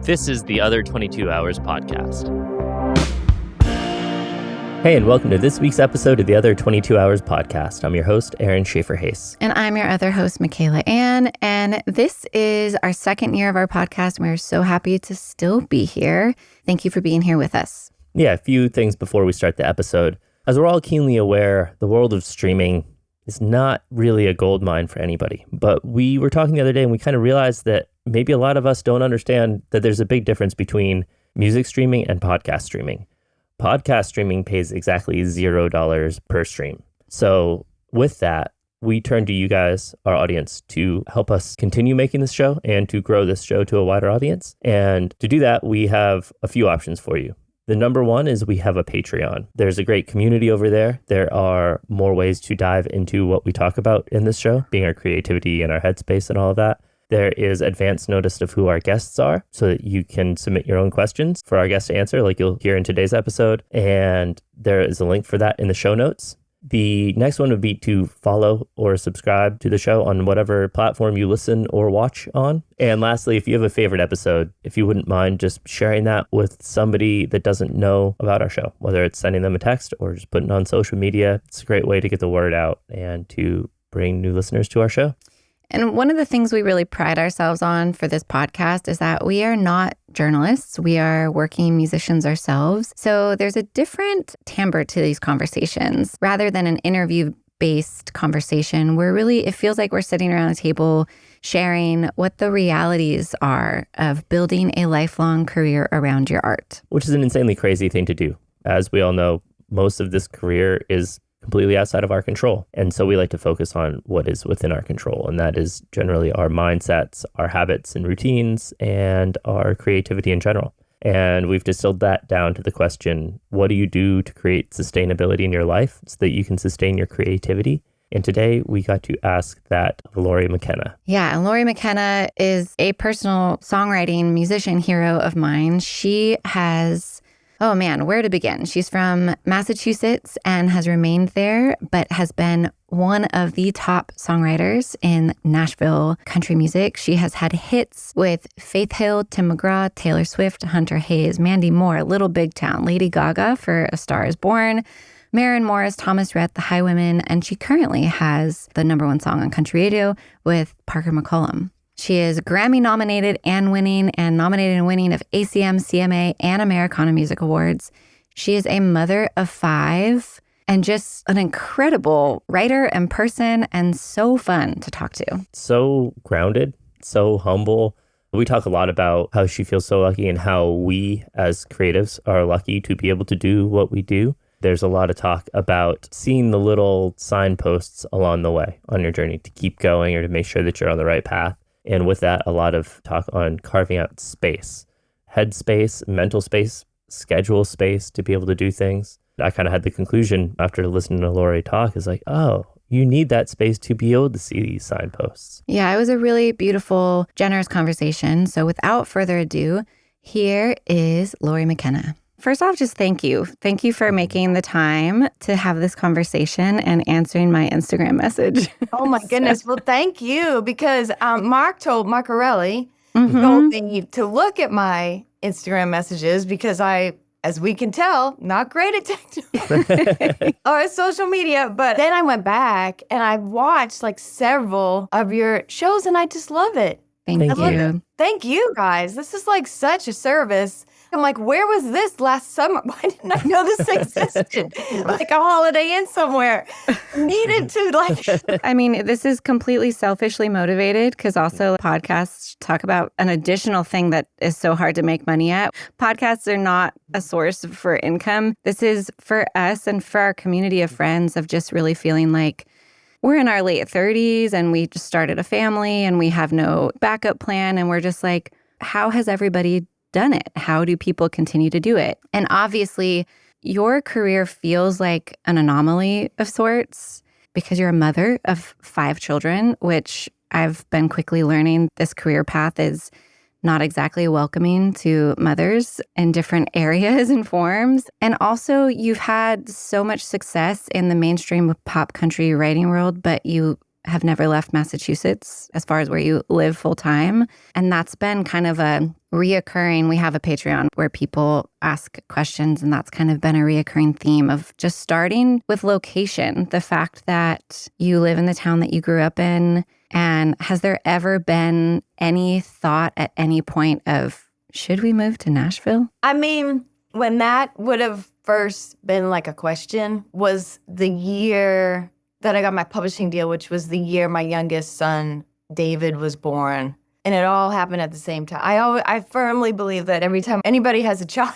This is the Other 22 Hours podcast. Hey, and welcome to this week's episode of the Other 22 Hours podcast. I'm your host, Aaron Shafer-Haiss. And I'm your other host, Michaela Anne. And this is our second year of our podcast. We're so happy to still be here. Thank you for being here with us. Yeah, a few things before we start the episode. As we're all keenly aware, the world of streaming is not really a gold mine for anybody. But we were talking the other day and we kind of realized that maybe a lot of us don't understand that there's a big difference between music streaming and podcast streaming. Podcast streaming pays exactly $0 per stream. So with that, we turn to you guys, our audience, to help us continue making this show and to grow this show to a wider audience. And to do that, we have a few options for you. The number one is we have a Patreon. There's a great community over there. There are more ways to dive into what we talk about in this show, being our creativity and our headspace and all of that. There is advance notice of who our guests are so that you can submit your own questions for our guests to answer, like you'll hear in today's episode. And there is a link for that in the show notes. The next one would be to follow or subscribe to the show on whatever platform you listen or watch on. And lastly, if you have a favorite episode, if you wouldn't mind just sharing that with somebody that doesn't know about our show, whether it's sending them a text or just putting it on social media, it's a great way to get the word out and to bring new listeners to our show. And one of the things we really pride ourselves on for this podcast is that we are not journalists. We are working musicians ourselves. So there's a different timbre to these conversations. Rather than an interview-based conversation, it feels like we're sitting around a table sharing what the realities are of building a lifelong career around your art. Which is an insanely crazy thing to do. As we all know, most of this career is completely outside of our control. And so we like to focus on what is within our control. And that is generally our mindsets, our habits and routines, and our creativity in general. And we've distilled that down to the question, what do you do to create sustainability in your life so that you can sustain your creativity? And today we got to ask that of Lori McKenna. Yeah, and Lori McKenna is a personal songwriting musician hero of mine. She has... Oh man, where to begin? She's from Massachusetts and has remained there, but has been one of the top songwriters in Nashville country music. She has had hits with Faith Hill, Tim McGraw, Taylor Swift, Hunter Hayes, Mandy Moore, Little Big Town, Lady Gaga for A Star Is Born, Maren Morris, Thomas Rhett, the Highwomen, and she currently has the #1 song on country radio with Parker McCollum. She is Grammy-nominated and winning of ACM, CMA, and Americana Music Awards. She is a mother of 5 and just an incredible writer and person and so fun to talk to. So grounded, so humble. We talk a lot about how she feels so lucky and how we as creatives are lucky to be able to do what we do. There's a lot of talk about seeing the little signposts along the way on your journey to keep going or to make sure that you're on the right path. And with that, a lot of talk on carving out space, head space, mental space, schedule space to be able to do things. I kind of had the conclusion after listening to Lori talk is like, oh, you need that space to be able to see these signposts. Yeah, it was a really beautiful, generous conversation. So without further ado, here is Lori McKenna. First off, just thank you. Thank you for making the time to have this conversation and answering my Instagram message. Oh my goodness. Well, thank you, because Mark Marcarelli told me to look at my Instagram messages because I, as we can tell, not great at TikTok or social media. But then I went back and I watched like several of your shows and I just love it. Thank you. Thank you, guys. This is like such a service. I'm like, where was this last summer? Why didn't I know this existed? Like a Holiday Inn somewhere. Needed to I mean, this is completely selfishly motivated because also podcasts talk about an additional thing that is so hard to make money at. Podcasts are not a source for income. This is for us and for our community of friends of just really feeling like we're in our late 30s and we just started a family and we have no backup plan. And we're just like, how has everybody done it? How do people continue to do it? And obviously, your career feels like an anomaly of sorts because you're a mother of 5 children, which I've been quickly learning this career path is not exactly welcoming to mothers in different areas and forms. And also, you've had so much success in the mainstream pop country writing world, but you have never left Massachusetts as far as where you live full time. And that's been kind of a reoccurring. We have a Patreon where people ask questions, and that's kind of been a reoccurring theme of just starting with location. The fact that you live in the town that you grew up in. And has there ever been any thought at any point of, should we move to Nashville? I mean, when that would have first been like a question was the year that I got my publishing deal, which was the year my youngest son, David, was born. And it all happened at the same time. I firmly believe that every time anybody has a child,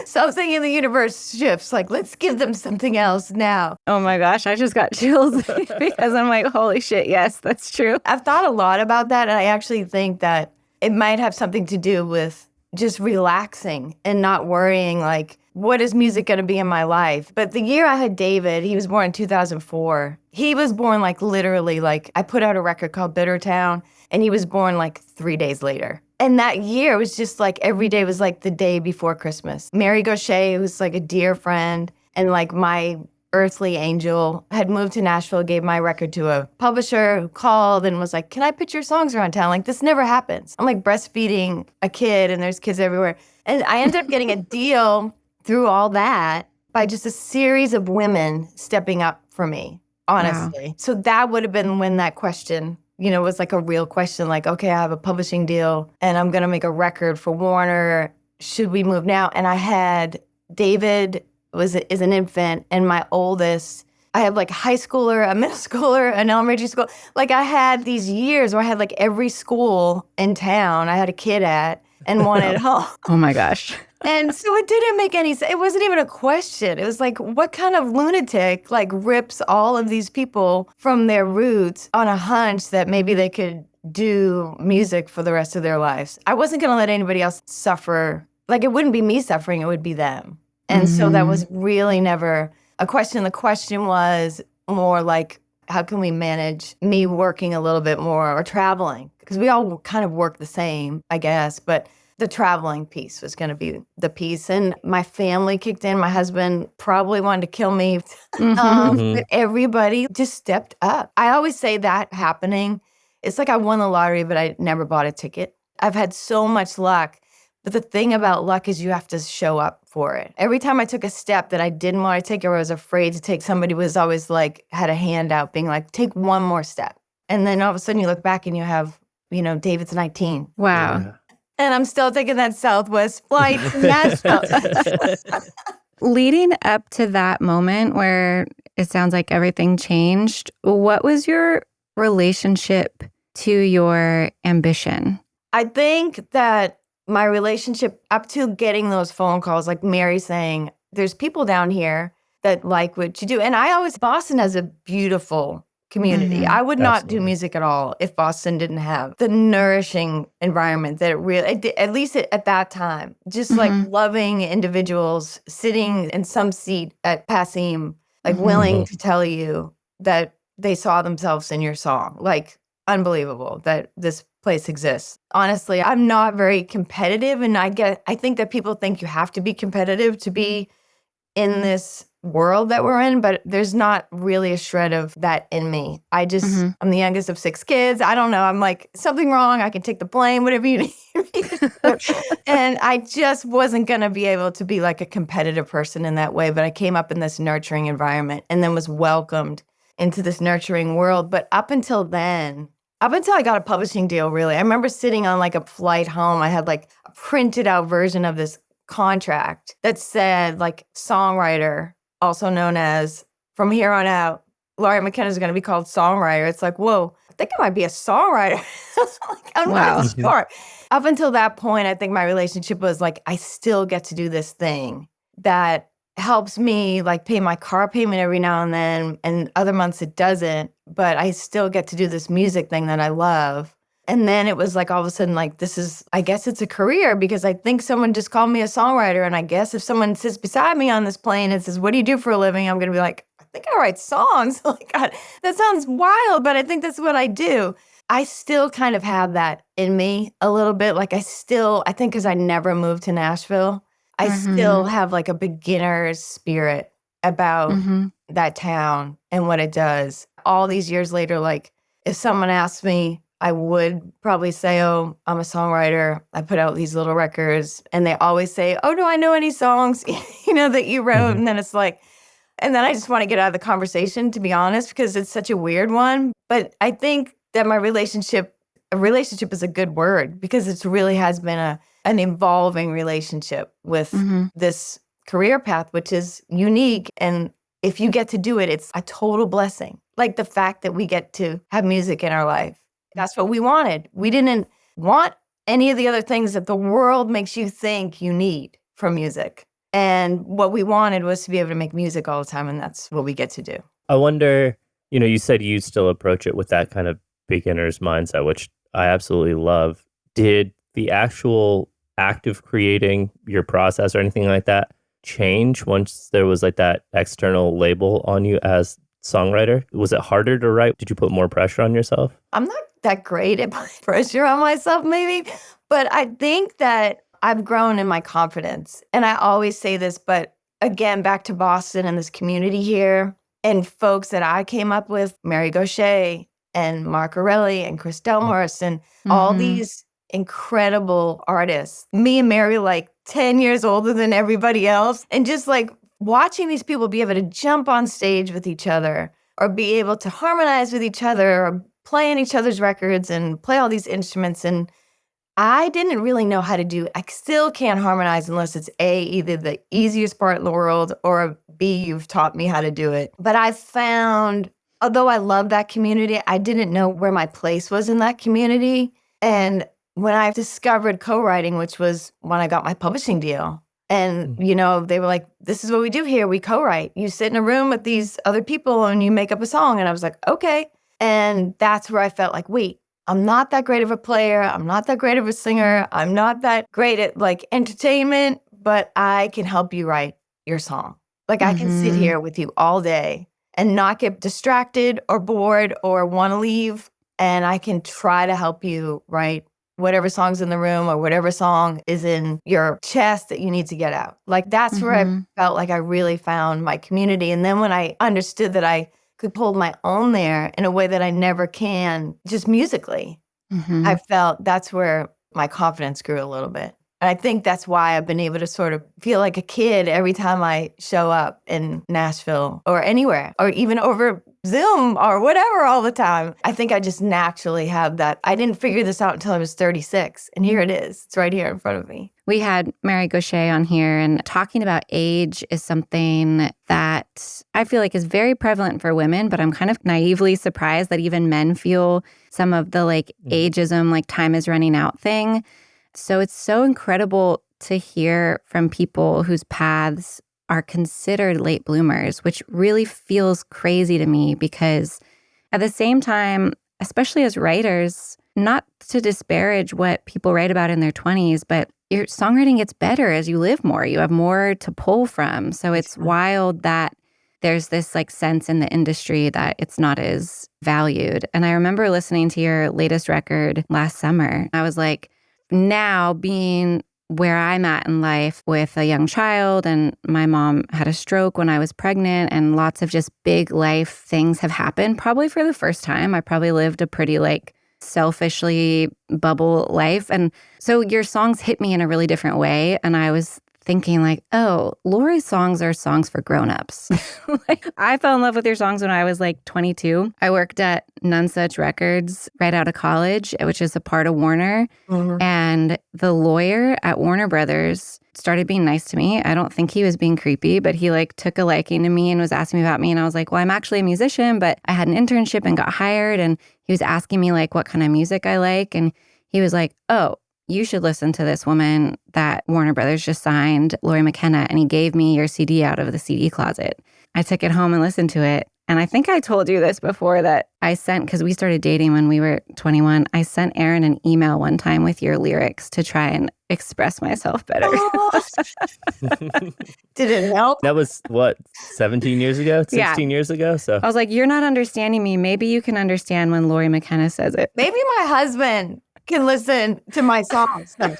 something in the universe shifts. Like, let's give them something else now. Oh my gosh, I just got chills because I'm like, holy shit, yes, that's true. I've thought a lot about that, and I actually think that it might have something to do with just relaxing and not worrying, like, what is music going to be in my life? But the year I had David, he was born in 2004. He was born like literally, like I put out a record called Bitter Town, and he was born like 3 days later. And that year was just like every day was like the day before Christmas. Mary Gaucher, who's like a dear friend and like my earthly angel, had moved to Nashville, gave my record to a publisher who called and was like, can I put your songs around town? Like, this never happens. I'm like breastfeeding a kid and there's kids everywhere. And I ended up getting a deal through all that by just a series of women stepping up for me, honestly. Wow. So that would have been when that question, was like a real question, like, okay, I have a publishing deal and I'm going to make a record for Warner. Should we move now? And I had David is an infant, and my oldest, I had like a high schooler, a middle schooler, an elementary school. Like I had these years where I had like every school in town I had a kid at and one at home. Oh my gosh. And so it didn't make any sense. It wasn't even a question. It was like, what kind of lunatic like rips all of these people from their roots on a hunch that maybe they could do music for the rest of their lives? I wasn't going to let anybody else suffer. Like, it wouldn't be me suffering. It would be them. And so that was really never a question. The question was more like, how can we manage me working a little bit more or traveling? Because we all kind of work the same, I guess, but the traveling piece was going to be the piece. And my family kicked in. My husband probably wanted to kill me. But everybody just stepped up. I always say that happening, it's like I won the lottery, but I never bought a ticket. I've had so much luck. But the thing about luck is you have to show up for it. Every time I took a step that I didn't want to take or I was afraid to take, somebody was always like, had a hand out being like, take one more step. And then all of a sudden you look back and you have, David's 19. Wow. Yeah. And I'm still taking that Southwest flight to Nashville. Leading up to that moment where it sounds like everything changed, what was your relationship to your ambition? I think that my relationship up to getting those phone calls, like Mary saying, there's people down here that like what you do. And Boston has a beautiful community. I would not do music at all if Boston didn't have the nourishing environment that it really, at least at that time, just like loving individuals sitting in some seat at Passim, like willing to tell you that they saw themselves in your song. Like, unbelievable that this place exists. Honestly, I'm not very competitive, and I think that people think you have to be competitive to be in this world that we're in, but there's not really a shred of that in me. I'm the youngest of 6 kids. I don't know. I'm like, something wrong, I can take the blame, whatever you need. And I just wasn't going to be able to be like a competitive person in that way, but I came up in this nurturing environment and then was welcomed into this nurturing world. But up until I got a publishing deal, really, I remember sitting on like a flight home. I had like a printed out version of this contract that said like songwriter, also known as from here on out, Laurie McKenna is going to be called songwriter. It's like, whoa, I think I might be a songwriter. I'm not sure. Up until that point, I think my relationship was like, I still get to do this thing that helps me like pay my car payment every now and then, and other months it doesn't, but I still get to do this music thing that I love. And then it was like all of a sudden, like, I guess it's a career, because I think someone just called me a songwriter. And I guess if someone sits beside me on this plane and says, what do you do for a living? I'm going to be like, I think I write songs. Like, God, that sounds wild, but I think that's what I do. I still kind of have that in me a little bit. Like I think because I never moved to Nashville, I still have like a beginner's spirit about that town and what it does. All these years later, like if someone asked me, I would probably say, oh, I'm a songwriter. I put out these little records. And they always say, oh, do I know any songs, that you wrote? And then it's like, and then I just want to get out of the conversation, to be honest, because it's such a weird one. But I think that a relationship is a good word because it really has been an evolving relationship with this career path, which is unique. And if you get to do it, it's a total blessing. Like the fact that we get to have music in our life. That's what we wanted. We didn't want any of the other things that the world makes you think you need from music. And what we wanted was to be able to make music all the time, and that's what we get to do. I wonder, you said you still approach it with that kind of beginner's mindset, which I absolutely love. Did the actual act of creating your process or anything like that change once there was like that external label on you as songwriter? Was it harder to write? Did you put more pressure on yourself? I'm not that great at putting pressure on myself, maybe, but I think that I've grown in my confidence. And I always say this, but again, back to Boston and this community here and folks that I came up with, Mary Gaucher and Mark Orelli and Chris Delmhorst and all these incredible artists. Me and Mary, like 10 years older than everybody else. And just like watching these people be able to jump on stage with each other or be able to harmonize with each other or play on each other's records and play all these instruments. And I didn't really know how to do it. I still can't harmonize unless it's A, either the easiest part in the world, or B, you've taught me how to do it. But I found, although I love that community, I didn't know where my place was in that community. And when I discovered co-writing, which was when I got my publishing deal, and, they were like, this is what we do here. We co-write. You sit in a room with these other people and you make up a song. And I was like, okay. And that's where I felt like, wait, I'm not that great of a player. I'm not that great of a singer. I'm not that great at like entertainment, but I can help you write your song. Like I can sit here with you all day and not get distracted or bored or want to leave. And I can try to help you write whatever song's in the room or whatever song is in your chest that you need to get out. Like that's where I felt like I really found my community. And then when I understood that I could hold my own there in a way that I never can, just musically, I felt that's where my confidence grew a little bit. And I think that's why I've been able to sort of feel like a kid every time I show up in Nashville or anywhere, or even over Zoom or whatever all the time. I think I just naturally have that. I didn't figure this out until I was 36. And here it is. It's right here in front of me. We had Mary Gaucher on here, and talking about age is something that I feel like is very prevalent for women, but I'm kind of naively surprised that even men feel some of the like ageism, like time is running out thing. So it's so incredible to hear from people whose paths are considered late bloomers, which really feels crazy to me because at the same time, especially as writers, not to disparage what people write about in their 20s, but your songwriting gets better as you live more. You have more to pull from. So it's wild that there's this like sense in the industry that it's not as valued. And I remember listening to your latest record last summer. I was like, now being where I'm at in life with a young child, and my mom had a stroke when I was pregnant, and lots of just big life things have happened. Probably for the first time, I probably lived a pretty like selfishly bubble life. And so your songs hit me in a really different way. And I was thinking like, oh, Lori's songs are songs for grownups. Like, I fell in love with your songs when I was like 22. I worked at None Such Records right out of college, which is a part of Warner. And the lawyer at Warner Brothers started being nice to me. I don't think he was being creepy, but he like took a liking to me and was asking me about me. And I was like, well, I'm actually a musician, but I had an internship and got hired. And he was asking me like what kind of music I like. And he was like, oh, you should listen to this woman that Warner Brothers just signed, Lori McKenna, and he gave me your CD out of the CD closet. I took it home and listened to it. And I think I told you this before that I sent, because we started dating when we were 21, I sent Aaron an email one time with your lyrics to try and express myself better. Oh. Did it help? That was, what, 17 years ago? 16 years ago? So I was like, you're not understanding me. Maybe you can understand when Lori McKenna says it. Maybe my husband can listen to my songs. Maybe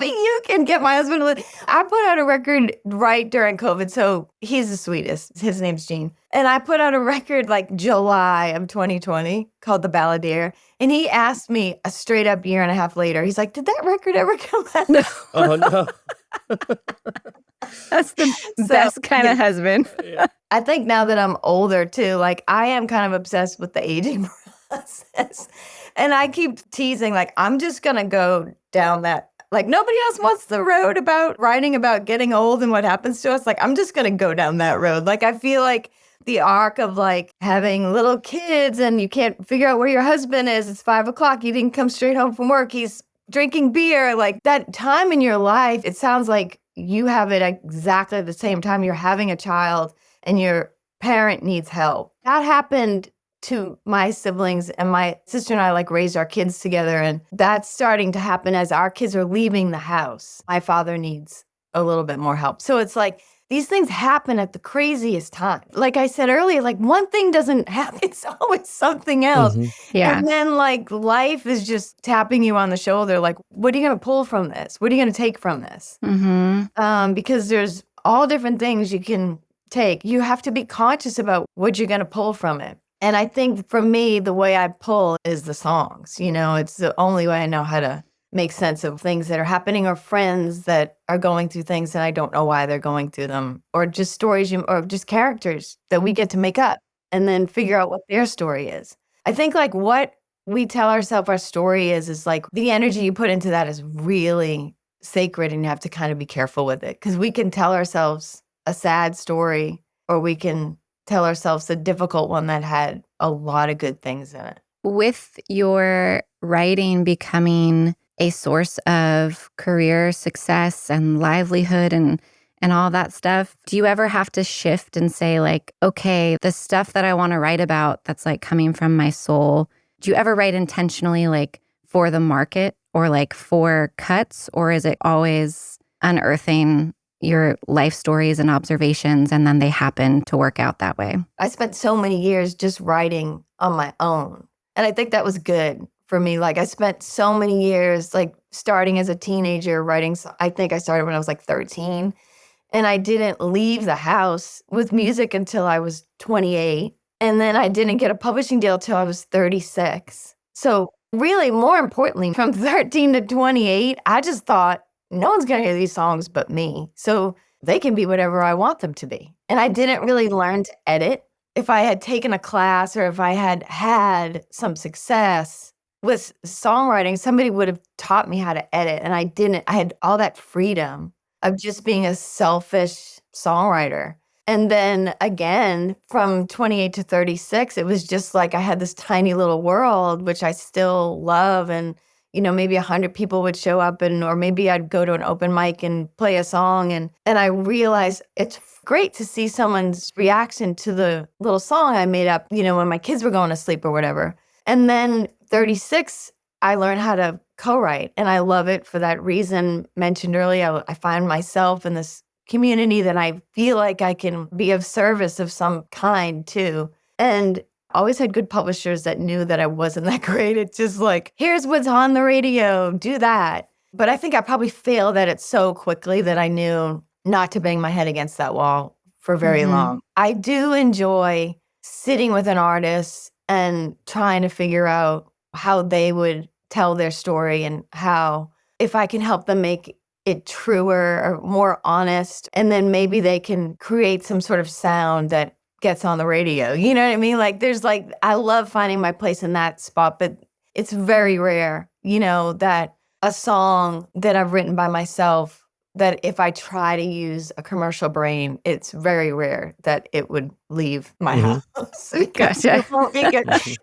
you can get my husband to listen. I put out a record right during COVID, so he's the sweetest. His name's Gene. And I put out a record like July of 2020 called The Balladeer. And he asked me a straight up year and a half later, he's like, did that record ever come out? No. Oh, no. That's the best kind of husband. I think now that I'm older too, like I am kind of obsessed with the aging process. And I keep teasing, like, I'm just going to go down that. Like, nobody else wants the road about writing about getting old and what happens to us. Like, I'm just going to go down that road. Like, I feel like the arc of like having little kids and you can't figure out where your husband is. It's 5:00. He didn't come straight home from work. He's drinking beer. Like that time in your life, it sounds like you have it exactly the same time you're having a child and your parent needs help. That happened to my siblings, and my sister and I like raised our kids together, and that's starting to happen as our kids are leaving the house. My father needs a little bit more help. So it's like these things happen at the craziest time. Like I said earlier, like one thing doesn't happen. It's always something else. Yeah. And then like life is just tapping you on the shoulder. Like, what are you going to pull from this? What are you going to take from this? Because there's all different things you can take. You have to be conscious about what you're going to pull from it. And I think for me, the way I pull is the songs. You know, it's the only way I know how to make sense of things that are happening, or friends that are going through things and I don't know why they're going through them, or just stories or just characters that we get to make up and then figure out what their story is. I think like what we tell ourselves our story is like the energy you put into that is really sacred, and you have to kind of be careful with it, because we can tell ourselves a sad story, or we can tell ourselves a difficult one that had a lot of good things in it. With your writing becoming a source of career success and livelihood and all that stuff, do you ever have to shift and say like, okay, the stuff that I want to write about that's like coming from my soul, do you ever write intentionally like for the market or like for cuts, or is it always unearthing your life stories and observations and then they happen to work out that way? I spent so many years just writing on my own, and I think that was good for me. Like I spent so many years like starting as a teenager writing. I think I started when I was like 13, and I didn't leave the house with music until I was 28. And then I didn't get a publishing deal till I was 36. So really, more importantly, from 13 to 28, I just thought no one's going to hear these songs but me. So they can be whatever I want them to be. And I didn't really learn to edit. If I had taken a class or if I had had some success with songwriting, somebody would have taught me how to edit. And I didn't. I had all that freedom of just being a selfish songwriter. And then again, from 28 to 36, it was just like I had this tiny little world, which I still love. And, you know, maybe 100 people would show up, or maybe I'd go to an open mic and play a song. And I realized it's great to see someone's reaction to the little song I made up, you know, when my kids were going to sleep or whatever. And then 36, I learned how to co-write, and I love it for that reason mentioned earlier. I find myself in this community that I feel like I can be of service of some kind too. And always had good publishers that knew that I wasn't that great. It's just like, here's what's on the radio, do that. But I think I probably failed at it so quickly that I knew not to bang my head against that wall for very long. I do enjoy sitting with an artist and trying to figure out how they would tell their story, and how, if I can help them make it truer or more honest, and then maybe they can create some sort of sound that gets on the radio. You know what I mean? Like there's like, I love finding my place in that spot, but it's very rare, you know, that a song that I've written by myself, that if I try to use a commercial brain, it's very rare that it would leave my house. Gotcha.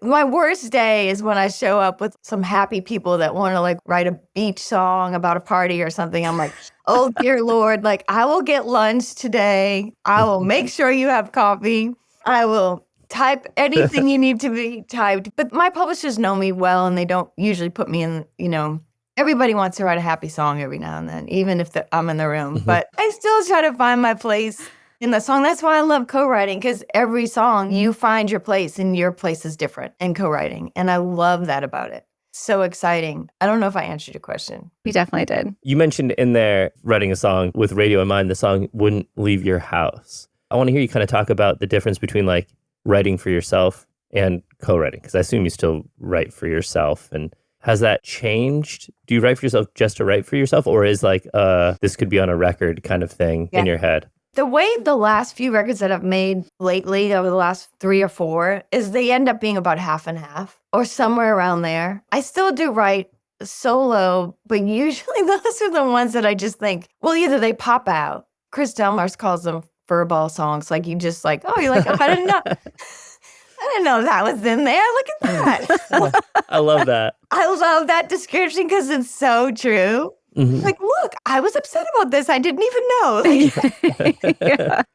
My worst day is when I show up with some happy people that want to like write a beach song about a party or something. I'm like, oh dear Lord, like I will get lunch today. I will make sure you have coffee. I will type anything you need to be typed. But my publishers know me well, and they don't usually put me in, you know, everybody wants to write a happy song every now and then, even if I'm in the room. But I still try to find my place in the song. That's why I love co-writing, because every song you find your place, and your place is different in co-writing. And I love that about it. So exciting. I don't know if I answered your question. You definitely did. You mentioned in there writing a song with radio in mind, the song Wouldn't Leave Your House. I want to hear you kind of talk about the difference between like writing for yourself and co-writing, because I assume you still write for yourself. And has that changed? Do you write for yourself just to write for yourself, or is like this could be on a record kind of thing in your head? The way the last few records that I've made lately, over the last 3 or 4, is they end up being about half and half or somewhere around there. I still do write solo, but usually those are the ones that I just think, well, either they pop out. Chris Delmars calls them furball songs. Like you just like, oh, you're like, oh, I didn't know. I didn't know that was in there. Look at that. I love that. I love that description because it's so true. Mm-hmm. Like, look, I was upset about this. I didn't even know.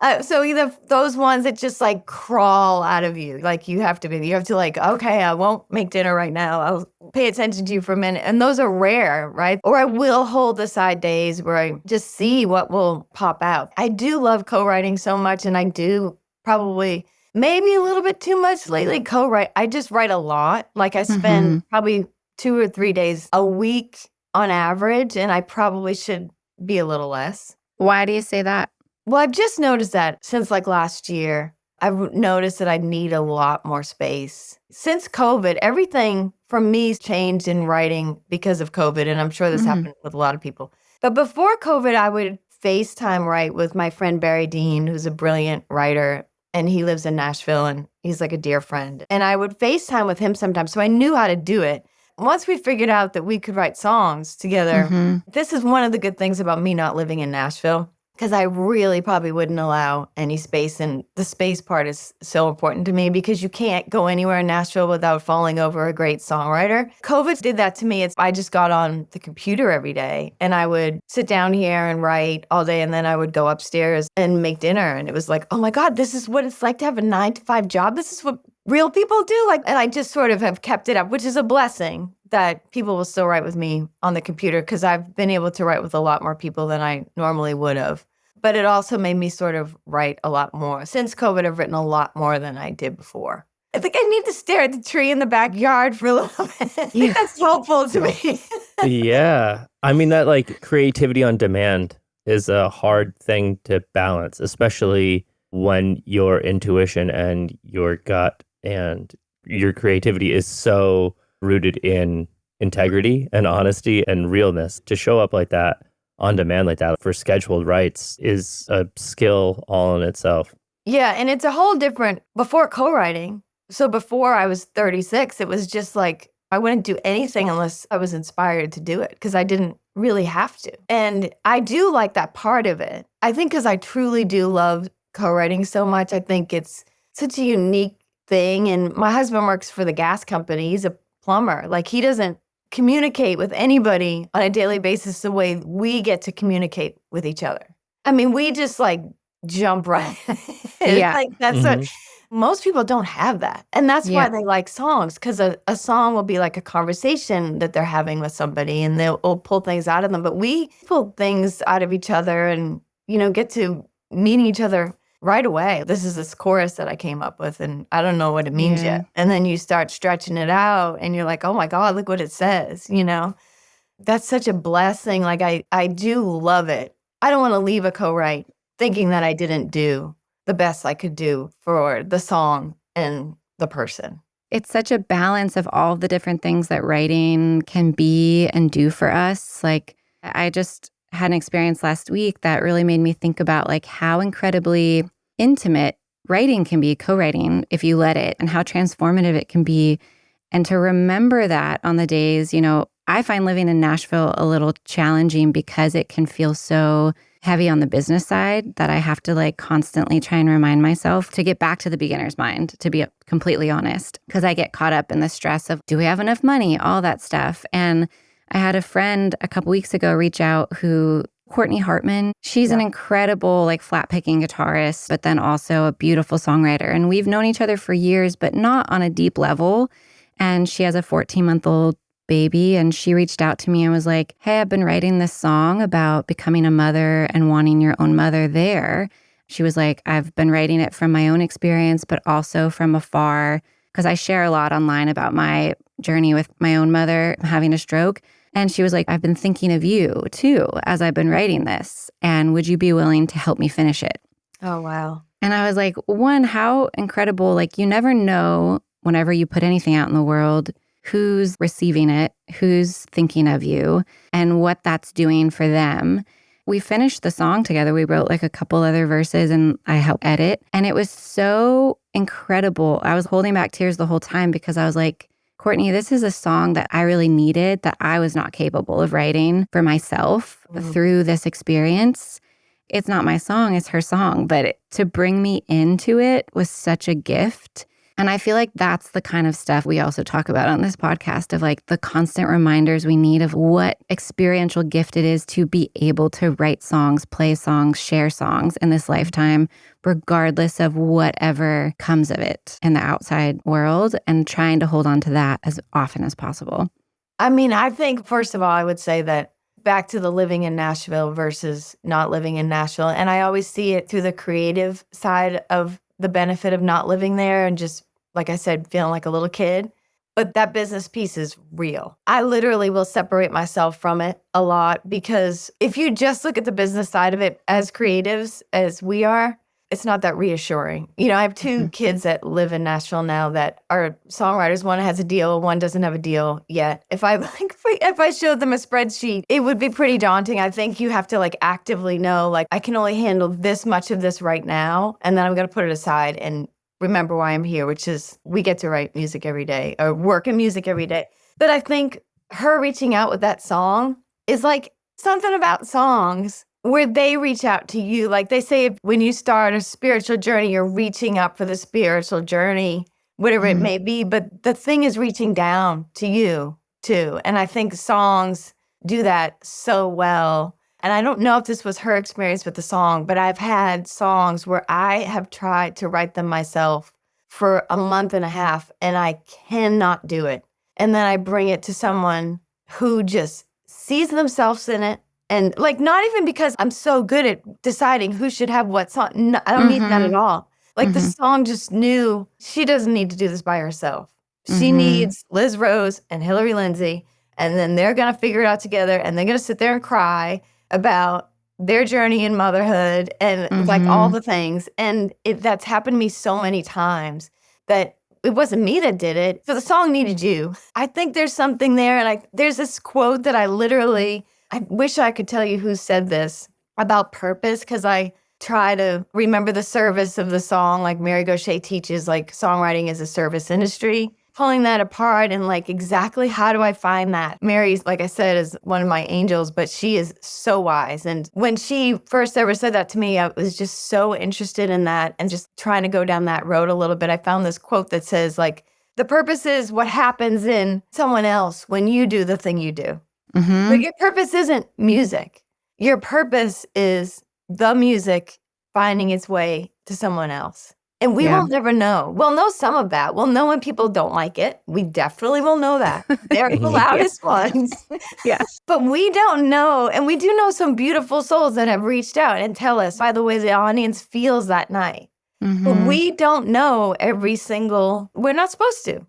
Like, so either those ones that just like crawl out of you, like you have to like, okay, I won't make dinner right now. I'll pay attention to you for a minute. And those are rare, right? Or I will hold aside days where I just see what will pop out. I do love co-writing so much, and I do probably maybe a little bit too much lately co-write. I just write a lot. Like I spend probably 2 or 3 days a week on average, and I probably should be a little less. Why do you say that? Well, I've just noticed that since like last year, I've noticed that I need a lot more space. Since COVID, everything for me's changed in writing because of COVID, and I'm sure this happened with a lot of people. But before COVID, I would FaceTime write with my friend Barry Dean, who's a brilliant writer, and he lives in Nashville, and he's like a dear friend. And I would FaceTime with him sometimes, so I knew how to do it. Once we figured out that we could write songs together, this is one of the good things about me not living in Nashville, because I really probably wouldn't allow any space. And the space part is so important to me because you can't go anywhere in Nashville without falling over a great songwriter. COVID did that to me. I just got on the computer every day, and I would sit down here and write all day, and then I would go upstairs and make dinner. And it was like, oh my God, this is what it's like to have a 9-to-5 job. This is what real people do. Like, and I just sort of have kept it up, which is a blessing that people will still write with me on the computer, because I've been able to write with a lot more people than I normally would have. But it also made me sort of write a lot more. Since COVID, I've written a lot more than I did before. I think I need to stare at the tree in the backyard for a little bit. I think that's helpful to me. Yeah. I mean, that like creativity on demand is a hard thing to balance, especially when your intuition and your gut and your creativity is so rooted in integrity and honesty and realness. To show up like that on demand like that for scheduled writes is a skill all in itself. Yeah, and it's a whole different, before co-writing. So before I was 36, it was just like, I wouldn't do anything unless I was inspired to do it, because I didn't really have to. And I do like that part of it. I think because I truly do love co-writing so much. I think it's such a unique thing. And my husband works for the gas company. He's a plumber. Like, he doesn't communicate with anybody on a daily basis the way we get to communicate with each other. I mean, we just like jump right. Yeah. Like that's what most people don't have that. And that's why they like songs, because a song will be like a conversation that they're having with somebody, and they'll pull things out of them. But we pull things out of each other and, get to meeting each other right away. This is this chorus that I came up with, and I don't know what it means yet. And then you start stretching it out, and you're like, oh my God, look what it says, That's such a blessing. Like, I do love it. I don't want to leave a co-write thinking that I didn't do the best I could do for the song and the person. It's such a balance of all the different things that writing can be and do for us. Like, I just had an experience last week that really made me think about like how incredibly intimate writing can be, co-writing, if you let it, and how transformative it can be. And to remember that on the days, I find living in Nashville a little challenging because it can feel so heavy on the business side that I have to like constantly try and remind myself to get back to the beginner's mind, to be completely honest, because I get caught up in the stress of, do we have enough money? All that stuff. And I had a friend a couple weeks ago reach out Courtney Hartman. She's an incredible like flat picking guitarist, but then also a beautiful songwriter. And we've known each other for years, but not on a deep level. And she has a 14-month-old baby. And she reached out to me and was like, hey, I've been writing this song about becoming a mother and wanting your own mother there. She was like, I've been writing it from my own experience, but also from afar, because I share a lot online about my journey with my own mother having a stroke. And she was like, I've been thinking of you too, as I've been writing this. And would you be willing to help me finish it? Oh, wow. And I was like, one, how incredible. Like, you never know whenever you put anything out in the world, who's receiving it, who's thinking of you, and what that's doing for them. We finished the song together. We wrote like a couple other verses and I helped edit. And it was so incredible. I was holding back tears the whole time because I was like, Courtney, this is a song that I really needed that I was not capable of writing for myself through this experience. It's not my song, it's her song. But to bring me into it was such a gift. And I feel like that's the kind of stuff we also talk about on this podcast of like the constant reminders we need of what experiential gift it is to be able to write songs, play songs, share songs in this lifetime, regardless of whatever comes of it in the outside world, and trying to hold on to that as often as possible. I mean, I think, first of all, I would say that back to the living in Nashville versus not living in Nashville. And I always see it through the creative side of the benefit of not living there and just, like I said, feeling like a little kid. But that business piece is real. I literally will separate myself from it a lot because if you just look at the business side of it as creatives, as we are, it's not that reassuring. You know, I have two kids that live in Nashville now that are songwriters. One has a deal, one doesn't have a deal yet. If I showed them a spreadsheet, it would be pretty daunting. I think you have to like actively know, like, I can only handle this much of this right now, and then I'm going to put it aside and remember why I'm here, which is we get to write music every day or work in music every day. But I think her reaching out with that song is like something about songs where they reach out to you. Like they say, when you start a spiritual journey, you're reaching up for the spiritual journey, whatever it may be. But the thing is reaching down to you too. And I think songs do that so well. And I don't know if this was her experience with the song, but I've had songs where I have tried to write them myself for a month and a half, and I cannot do it. And then I bring it to someone who just sees themselves in it. And like, not even because I'm so good at deciding who should have what song. No, I don't need that at all. Like the song just knew she doesn't need to do this by herself. She needs Liz Rose and Hillary Lindsay, and then they're going to figure it out together, and they're going to sit there and cry about their journey in motherhood and like all the things. And that's happened to me so many times that it wasn't me that did it. So the song needed you. I think there's something there. And there's this quote that I wish I could tell you who said this about purpose, because I try to remember the service of the song. Like Mary Gaucher teaches, like songwriting is a service industry. Pulling that apart and like exactly how do I find that? Mary's, like I said, is one of my angels, but she is so wise. And when she first ever said that to me, I was just so interested in that and just trying to go down that road a little bit. I found this quote that says like, the purpose is what happens in someone else when you do the thing you do. But your purpose isn't music. Your purpose is the music finding its way to someone else. And we will never know. We'll know some of that. We'll know when people don't like it. We definitely will know that. They're the loudest ones. Yes. But we don't know. And we do know some beautiful souls that have reached out and tell us, by the way, the audience feels that night. But we don't know we're not supposed to.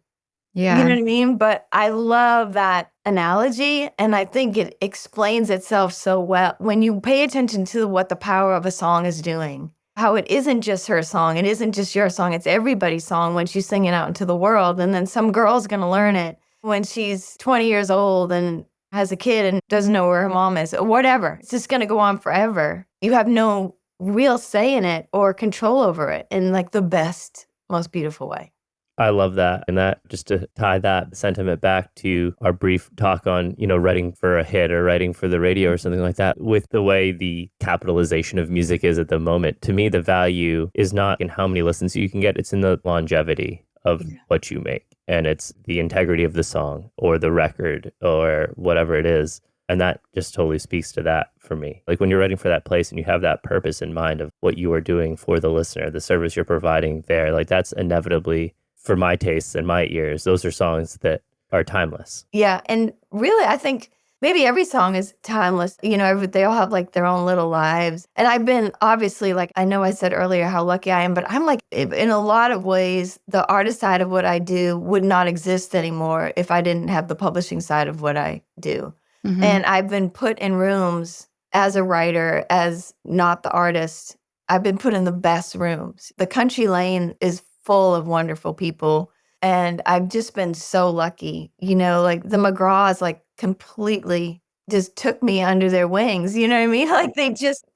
Yeah. You know what I mean? But I love that analogy. And I think it explains itself so well when you pay attention to what the power of a song is doing. How it isn't just her song, it isn't just your song, it's everybody's song when she's singing out into the world. And then some girl's going to learn it when she's 20 years old and has a kid and doesn't know where her mom is or whatever. It's just going to go on forever. You have no real say in it or control over it in like the best, most beautiful way. I love that. And that, just to tie that sentiment back to our brief talk on, writing for a hit or writing for the radio or something like that, with the way the capitalization of music is at the moment, to me, the value is not in how many listens you can get. It's in the longevity of what you make. And it's the integrity of the song or the record or whatever it is. And that just totally speaks to that for me. Like when you're writing for that place and you have that purpose in mind of what you are doing for the listener, the service you're providing there, like that's inevitably, for my tastes and my ears, those are songs that are timeless. Yeah. And really, I think maybe every song is timeless. They all have like their own little lives. And I've been obviously, like, I know I said earlier how lucky I am, but I'm like, in a lot of ways, the artist side of what I do would not exist anymore if I didn't have the publishing side of what I do. And I've been put in rooms as a writer, as not the artist. I've been put in the best rooms. The country lane is full of wonderful people. And I've just been so lucky, like the McGraws, like completely just took me under their wings. You know what I mean? Like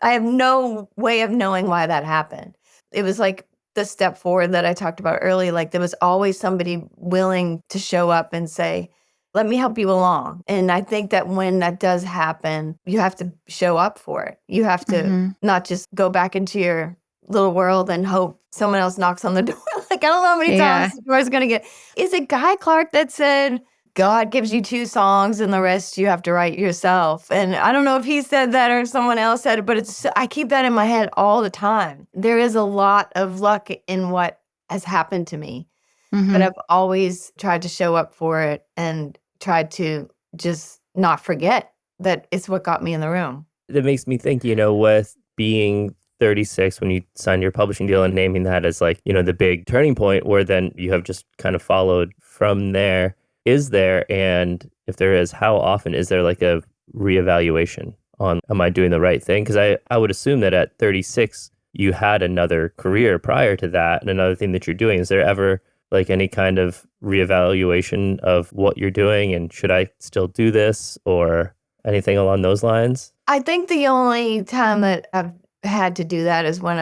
I have no way of knowing why that happened. It was like the step forward that I talked about earlier. Like there was always somebody willing to show up and say, let me help you along. And I think that when that does happen, you have to show up for it. You have to not just go back into your little world and hope someone else knocks on the door. Like, I don't know how many times the door's going to get. Is it Guy Clark that said, God gives you 2 songs and the rest you have to write yourself? And I don't know if he said that or someone else said it, but I keep that in my head all the time. There is a lot of luck in what has happened to me, but I've always tried to show up for it and tried to just not forget that it's what got me in the room. That makes me think, with being 36 when you signed your publishing deal and naming that as like, the big turning point where then you have just kind of followed from there. Is there, and if there is, how often is there like a reevaluation on, am I doing the right thing? Because I would assume that at 36, you had another career prior to that and another thing that you're doing. Is there ever like any kind of reevaluation of what you're doing and should I still do this or anything along those lines? I think the only time that I've had to do that is when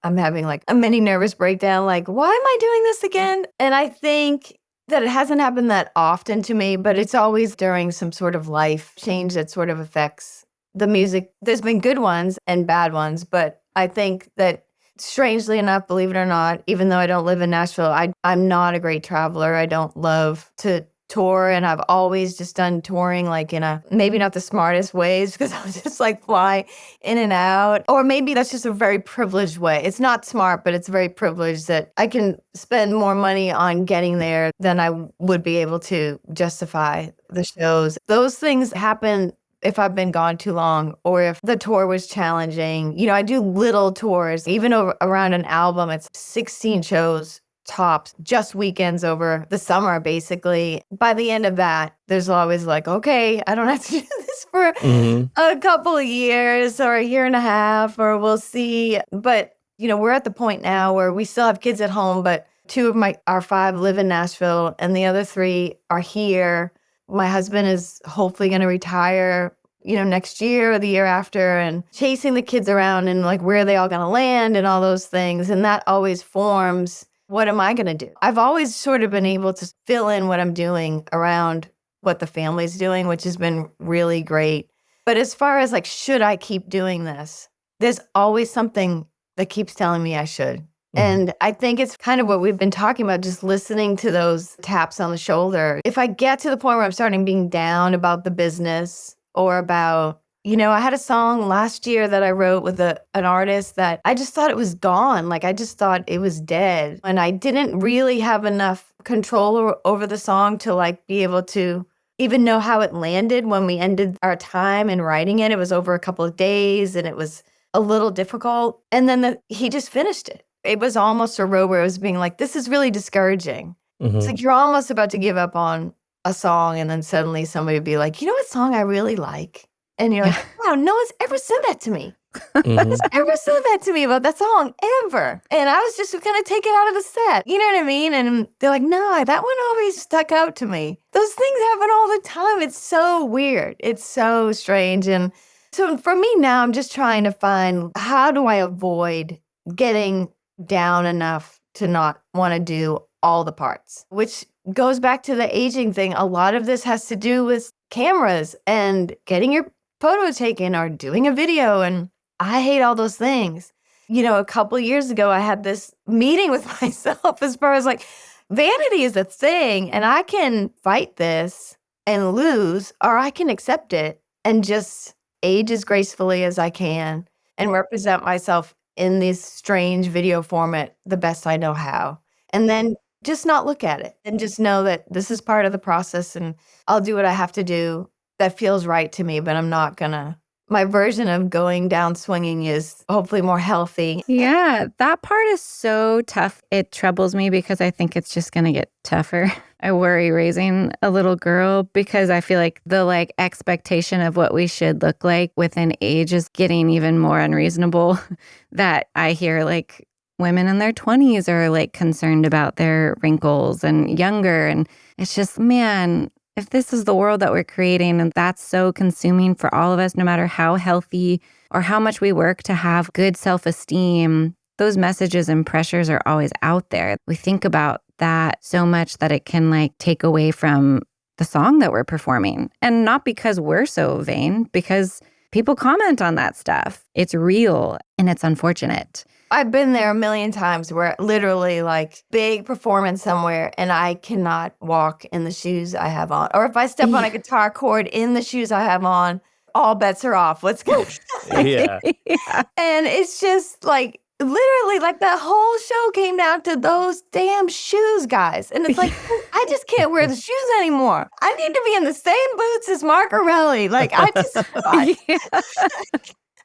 I'm having like a mini nervous breakdown, like, why am I doing this again? And I think that it hasn't happened that often to me, but it's always during some sort of life change that sort of affects the music. There's been good ones and bad ones, but I think that strangely enough, believe it or not, even though I don't live in Nashville, I'm not a great traveler. I don't love to tour, and I've always just done touring like in a maybe not the smartest ways because I was just like fly in and out, or maybe that's just a very privileged way. It's not smart, but it's very privileged that I can spend more money on getting there than I would be able to justify the shows. Those things happen if I've been gone too long or if the tour was challenging. I do little tours, even around an album. It's 16 shows tops, just weekends over the summer, basically. By the end of that, there's always like, okay, I don't have to do this for a couple of years or a year and a half, or we'll see. But, we're at the point now where we still have kids at home, but 2 of our 5 live in Nashville and the other 3 are here. My husband is hopefully going to retire, next year or the year after, and chasing the kids around and like, where are they all going to land and all those things. And that always forms, what am I going to do? I've always sort of been able to fill in what I'm doing around what the family's doing, which has been really great. But as far as like, should I keep doing this? There's always something that keeps telling me I should. And I think it's kind of what we've been talking about, just listening to those taps on the shoulder. If I get to the point where I'm starting being down about the business or about, I had a song last year that I wrote with an artist that I just thought it was gone. Like, I just thought it was dead. And I didn't really have enough control over the song to like be able to even know how it landed when we ended our time in writing it. It was over a couple of days and it was a little difficult. And then he just finished it. It was almost a row where it was being like, this is really discouraging. It's like you're almost about to give up on a song and then suddenly somebody would be like, what song I really like? And you're like, wow, no one's ever said that to me. No one's ever said that to me about that song, ever. And I was just kind of taken out of the set. You know what I mean? And they're like, no, that one always stuck out to me. Those things happen all the time. It's so weird. It's so strange. And so for me now, I'm just trying to find, how do I avoid getting down enough to not want to do all the parts, which goes back to the aging thing. A lot of this has to do with cameras and getting your photo taken or doing a video. And I hate all those things. A couple of years ago, I had this meeting with myself as far as like, vanity is a thing and I can fight this and lose, or I can accept it and just age as gracefully as I can and represent myself in this strange video format the best I know how. And then just not look at it and just know that this is part of the process and I'll do what I have to do that feels right to me, but I'm not gonna my version of going down swinging is hopefully more healthy. Yeah, that part is so tough. It troubles me because I think it's just going to get tougher. I worry raising a little girl because I feel like the expectation of what we should look like within age is getting even more unreasonable. That I hear women in their 20s are concerned about their wrinkles and younger. And it's just, man, if this is the world that we're creating and that's so consuming for all of us, no matter how healthy or how much we work to have good self-esteem, those messages and pressures are always out there. We think about that so much that it can take away from the song that we're performing. And not because we're so vain, because people comment on that stuff. It's real and it's unfortunate. I've been there a million times where literally big performance somewhere and I cannot walk in the shoes I have on. Or if I step on a guitar chord in the shoes I have on, all bets are off. Let's go. Yeah. And it's just literally the whole show came down to those damn shoes, guys. And it's I just can't wear the shoes anymore. I need to be in the same boots as Mark Morelli.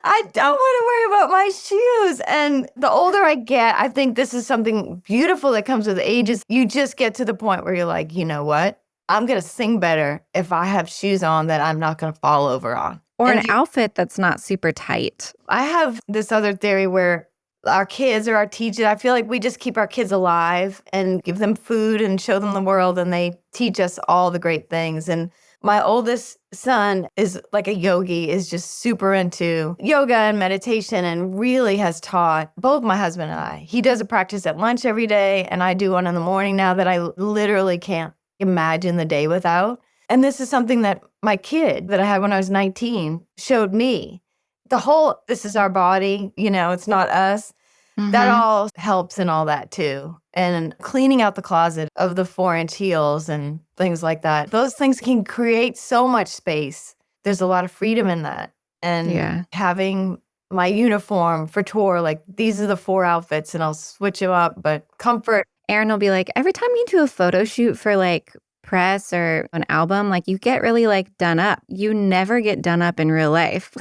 I don't want to worry about my shoes. And the older I get, I think this is something beautiful that comes with age is you just get to the point where you're like, you know what? I'm going to sing better if I have shoes on that I'm not going to fall over on. Or an outfit that's not super tight. I have this other theory where our kids or our teachers, I feel like we just keep our kids alive and give them food and show them the world and they teach us all the great things. And my oldest son is like a yogi, is just super into yoga and meditation and really has taught both my husband and I. He does a practice at lunch every day and I do one in the morning now that I literally can't imagine the day without. And this is something that my kid that I had when I was 19 showed me. The whole, this is our body, it's not us. Mm-hmm. That all helps in all that too. And cleaning out the closet of the 4-inch heels and things like that. Those things can create so much space. There's a lot of freedom in that. And having my uniform for tour, these are the 4 outfits and I'll switch them up, but comfort. Aaron will be like, every time you do a photo shoot for press or an album, you get really done up. You never get done up in real life.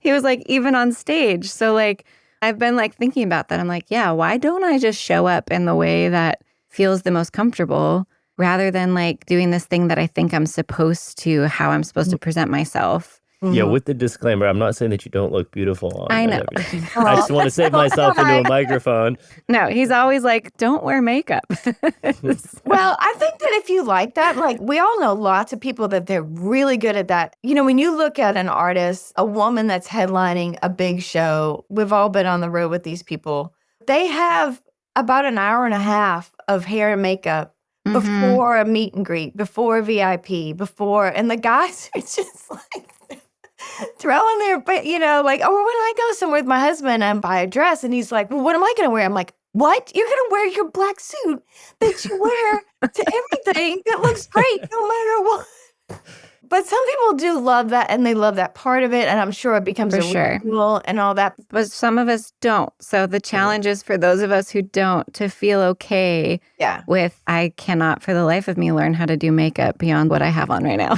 He was even on stage. So I've been thinking about that. I'm yeah, why don't I just show up in the way that feels the most comfortable rather than doing this thing that I think I'm supposed to, how I'm supposed to present myself. Mm-hmm. Yeah, with the disclaimer, I'm not saying that you don't look beautiful on I know. I just want to save myself into a microphone. No, he's always don't wear makeup. Well, I think that if you like that, we all know lots of people that they're really good at that. When you look at an artist, a woman that's headlining a big show, we've all been on the road with these people. They have about an hour and a half of hair and makeup before a meet and greet, before a VIP, and the guys are just throwing their, or when I go somewhere with my husband and buy a dress and he's like, well, what am I going to wear? I'm like, what? You're going to wear your black suit that you wear to everything that looks great no matter what. But some people do love that and they love that part of it. And I'm sure it becomes ritual and all that. But some of us don't. So the challenge is for those of us who don't to feel okay with, I cannot for the life of me learn how to do makeup beyond what I have on right now.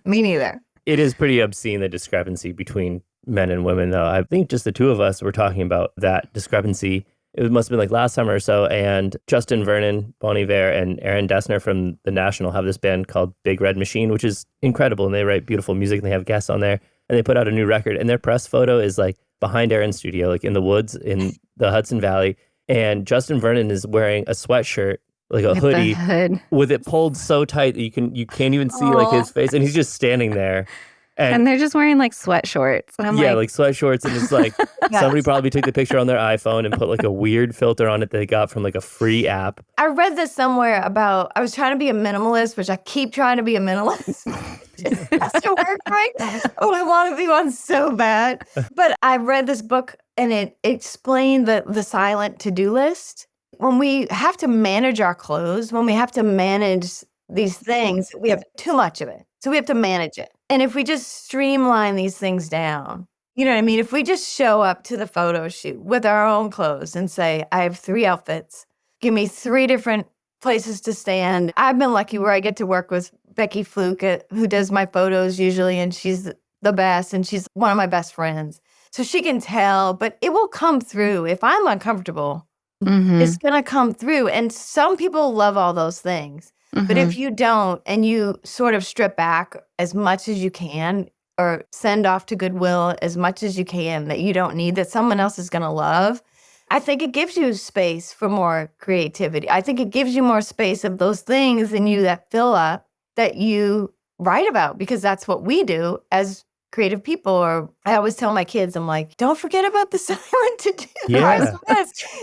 Me neither. It is pretty obscene, the discrepancy between men and women, though. I think just the two of us were talking about that discrepancy. It must have been last summer or so, and Justin Vernon, Bon Iver, and Aaron Dessner from the National have this band called Big Red Machine, which is incredible, and they write beautiful music, and they have guests on there, and they put out a new record, and their press photo is behind Aaron's studio, in the woods in the Hudson Valley, and Justin Vernon is wearing a sweatshirt, a hoodie, with it pulled so tight that you can't even see his face, and he's just standing there. And they're just wearing sweat shorts. And I'm sweat shorts. And it's somebody probably took the picture on their iPhone and put a weird filter on it that they got from a free app. I read this somewhere about, I was trying to be a minimalist, which I keep trying to be a minimalist. It has to work, right? Oh, I want to be one so bad. But I read this book and it explained the silent to-do list. When we have to manage our clothes, when we have to manage these things, we have too much of it. So we have to manage it. And if we just streamline these things down, you know what I mean? If we just show up to the photo shoot with our own clothes and say, I have 3 outfits, give me 3 different places to stand. I've been lucky where I get to work with Becky Fluke, who does my photos usually, and she's the best and she's one of my best friends. So she can tell, but it will come through. If I'm uncomfortable, it's going to come through. And some people love all those things. But if you don't and you sort of strip back as much as you can or send off to Goodwill as much as you can that you don't need, that someone else is going to love, I think it gives you space for more creativity. I think it gives you more space of those things in you that fill up that you write about, because that's what we do as creative people. Or I always tell my kids, I'm like, don't forget about the silent to do. Yeah.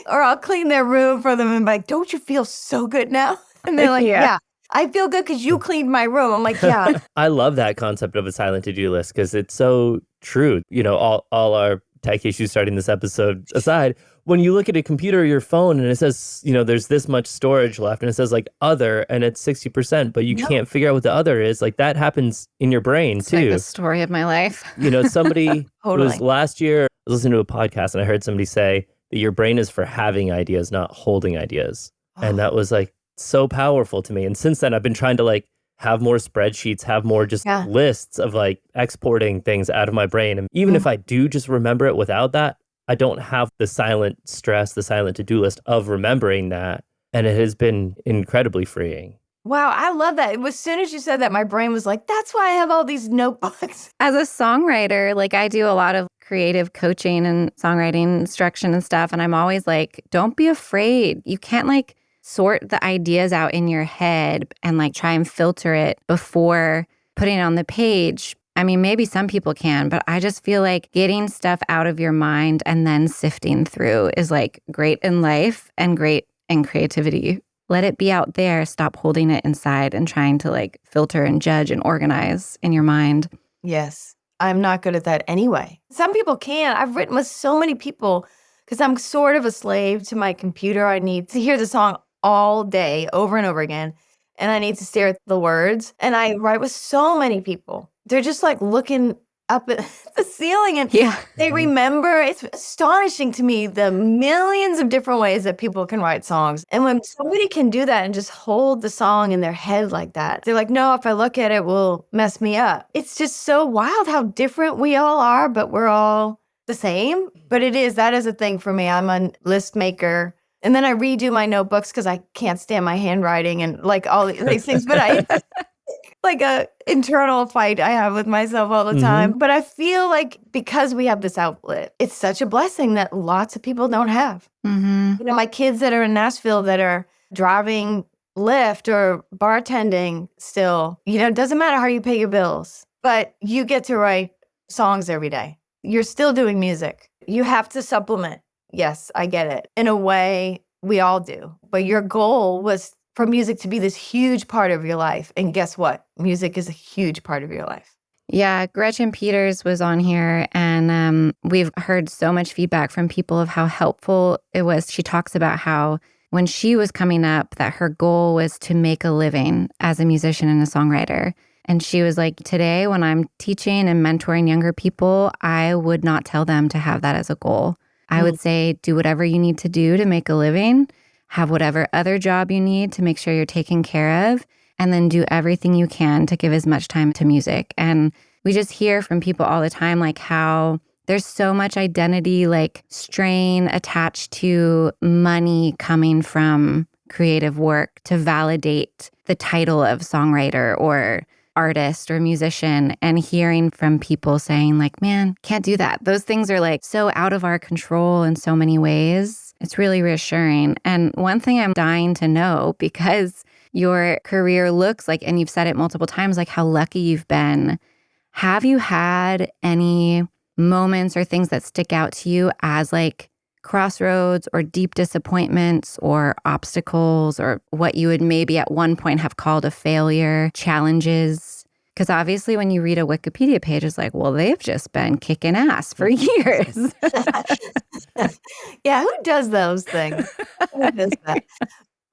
Or I'll clean their room for them and be like, don't you feel so good now? And they're like, yeah. I feel good because you cleaned my room. I'm like, yeah. I love that concept of a silent to-do list because it's so true. You know, all our tech issues starting this episode aside, when you look at a computer or your phone and it says, you know, there's this much storage left and it says like other and it's 60%, but you can't figure out what the other is, like that happens in your brain it's too. Like the story of my life. You know, somebody Totally. it was last year, I was listening to a podcast and I heard somebody say that your brain is for having ideas, not holding ideas. And that was like so powerful to me. And since then I've been trying to like have more spreadsheets, have more just lists of like exporting things out of my brain. And even if I do just remember it without that, I don't have the silent stress, the silent to-do list of remembering that. And it has been incredibly freeing. Wow, I love that. As soon as you said that, my brain was like, that's why I have all these notebooks. As a songwriter, like I do a lot of creative coaching and songwriting instruction and stuff. And I'm always like, don't be afraid. You can't like sort the ideas out in your head and like try and filter it before putting it on the page. I mean, maybe some people can, but I just feel like getting stuff out of your mind and then sifting through is like great in life and great in creativity. Let it be out there. Stop holding it inside and trying to like filter and judge and organize in your mind. Yes, I'm not good at that anyway. Some people can. I've written with so many people because I'm sort of a slave to my computer. I need to hear the song all day over and over again. And I need to stare at the words. And I write with so many people. They're just like looking up at the ceiling and they remember. It's astonishing to me the millions of different ways that people can write songs. And when somebody can do that and just hold the song in their head like that, they're like, no, if I look at it, it will mess me up. It's just so wild how different we all are, but we're all the same. But that is a thing for me. I'm a list maker. And then I redo my notebooks because I can't stand my handwriting and like all these things. But I like a internal fight I have with myself all the time. But I feel like because we have this outlet, it's such a blessing that lots of people don't have. You know, my kids that are in Nashville that are driving Lyft or bartending still, you know, it doesn't matter how you pay your bills, but you get to write songs every day. You're still doing music. You have to supplement. Yes, I get it. In a way, we all do. But your goal was for music to be this huge part of your life. And guess what? Music is a huge part of your life. Yeah, Gretchen Peters was on here, and we've heard so much feedback from people of how helpful it was. She talks about how when she was coming up, that her goal was to make a living as a musician and a songwriter. And she was like, today, when I'm teaching and mentoring younger people, I would not tell them to have that as a goal. I would say, do whatever you need to do to make a living, have whatever other job you need to make sure you're taken care of, and then do everything you can to give as much time to music. And we just hear from people all the time, like how there's so much identity, like strain attached to money coming from creative work to validate the title of songwriter or artist or musician, and hearing from people saying like, man, can't do that. Those things are like so out of our control in so many ways. It's really reassuring. And one thing I'm dying to know, because your career looks like, and you've said it multiple times, like how lucky you've been. Have you had any moments or things that stick out to you as like crossroads or deep disappointments or obstacles or what you would maybe at one point have called a failure, challenges? Because obviously when you read a Wikipedia page, it's like, well, they've just been kicking ass for years. Yeah, who does those things? Who does that?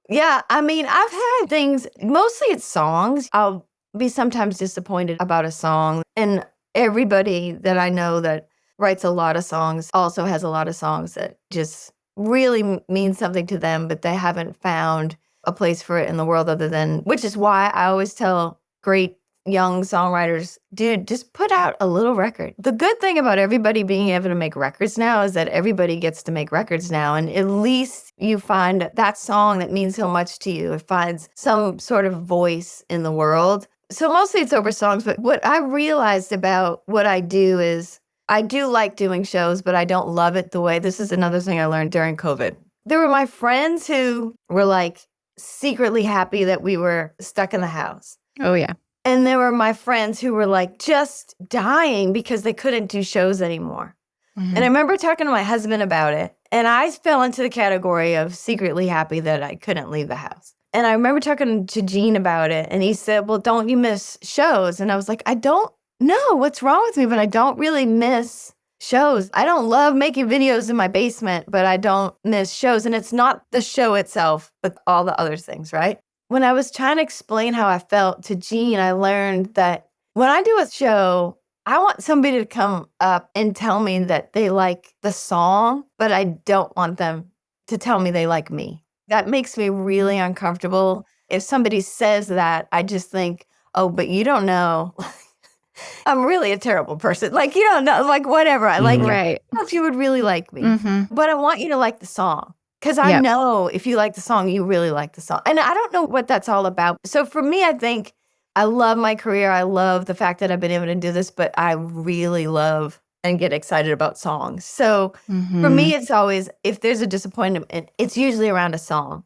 Yeah, I mean, I've had things, mostly it's songs. I'll be sometimes disappointed about a song. And everybody that I know that writes a lot of songs also has a lot of songs that just really mean something to them, but they haven't found a place for it in the world other than, which is why I always tell great young songwriters, dude, just put out a little record. The good thing about everybody being able to make records now is that everybody gets to make records now. And at least you find that song that means so much to you. It finds some sort of voice in the world. So mostly it's over songs. But what I realized about what I do is I do like doing shows, but I don't love it the way, this is another thing I learned during COVID. There were my friends who were like secretly happy that we were stuck in the house. Oh, yeah. And there were my friends who were like just dying because they couldn't do shows anymore. And I remember talking to my husband about it. And I fell into the category of secretly happy that I couldn't leave the house. And I remember talking to Gene about it. And he said, well, don't you miss shows? And I was like, I don't know what's wrong with me, but I don't really miss shows. I don't love making videos in my basement, but I don't miss shows. And it's not the show itself, but all the other things, right? When I was trying to explain how I felt to Gene, I learned that when I do a show, I want somebody to come up and tell me that they like the song, but I don't want them to tell me they like me. That makes me really uncomfortable. If somebody says that, I just think, oh, but you don't know. I'm really a terrible person. Like, you don't know, like, whatever. I like you. I don't know if you would really like me, but I want you to like the song. Because I know if you like the song, you really like the song. And I don't know what that's all about. So for me, I think I love my career. I love the fact that I've been able to do this, but I really love and get excited about songs. So for me, it's always, if there's a disappointment, it's usually around a song.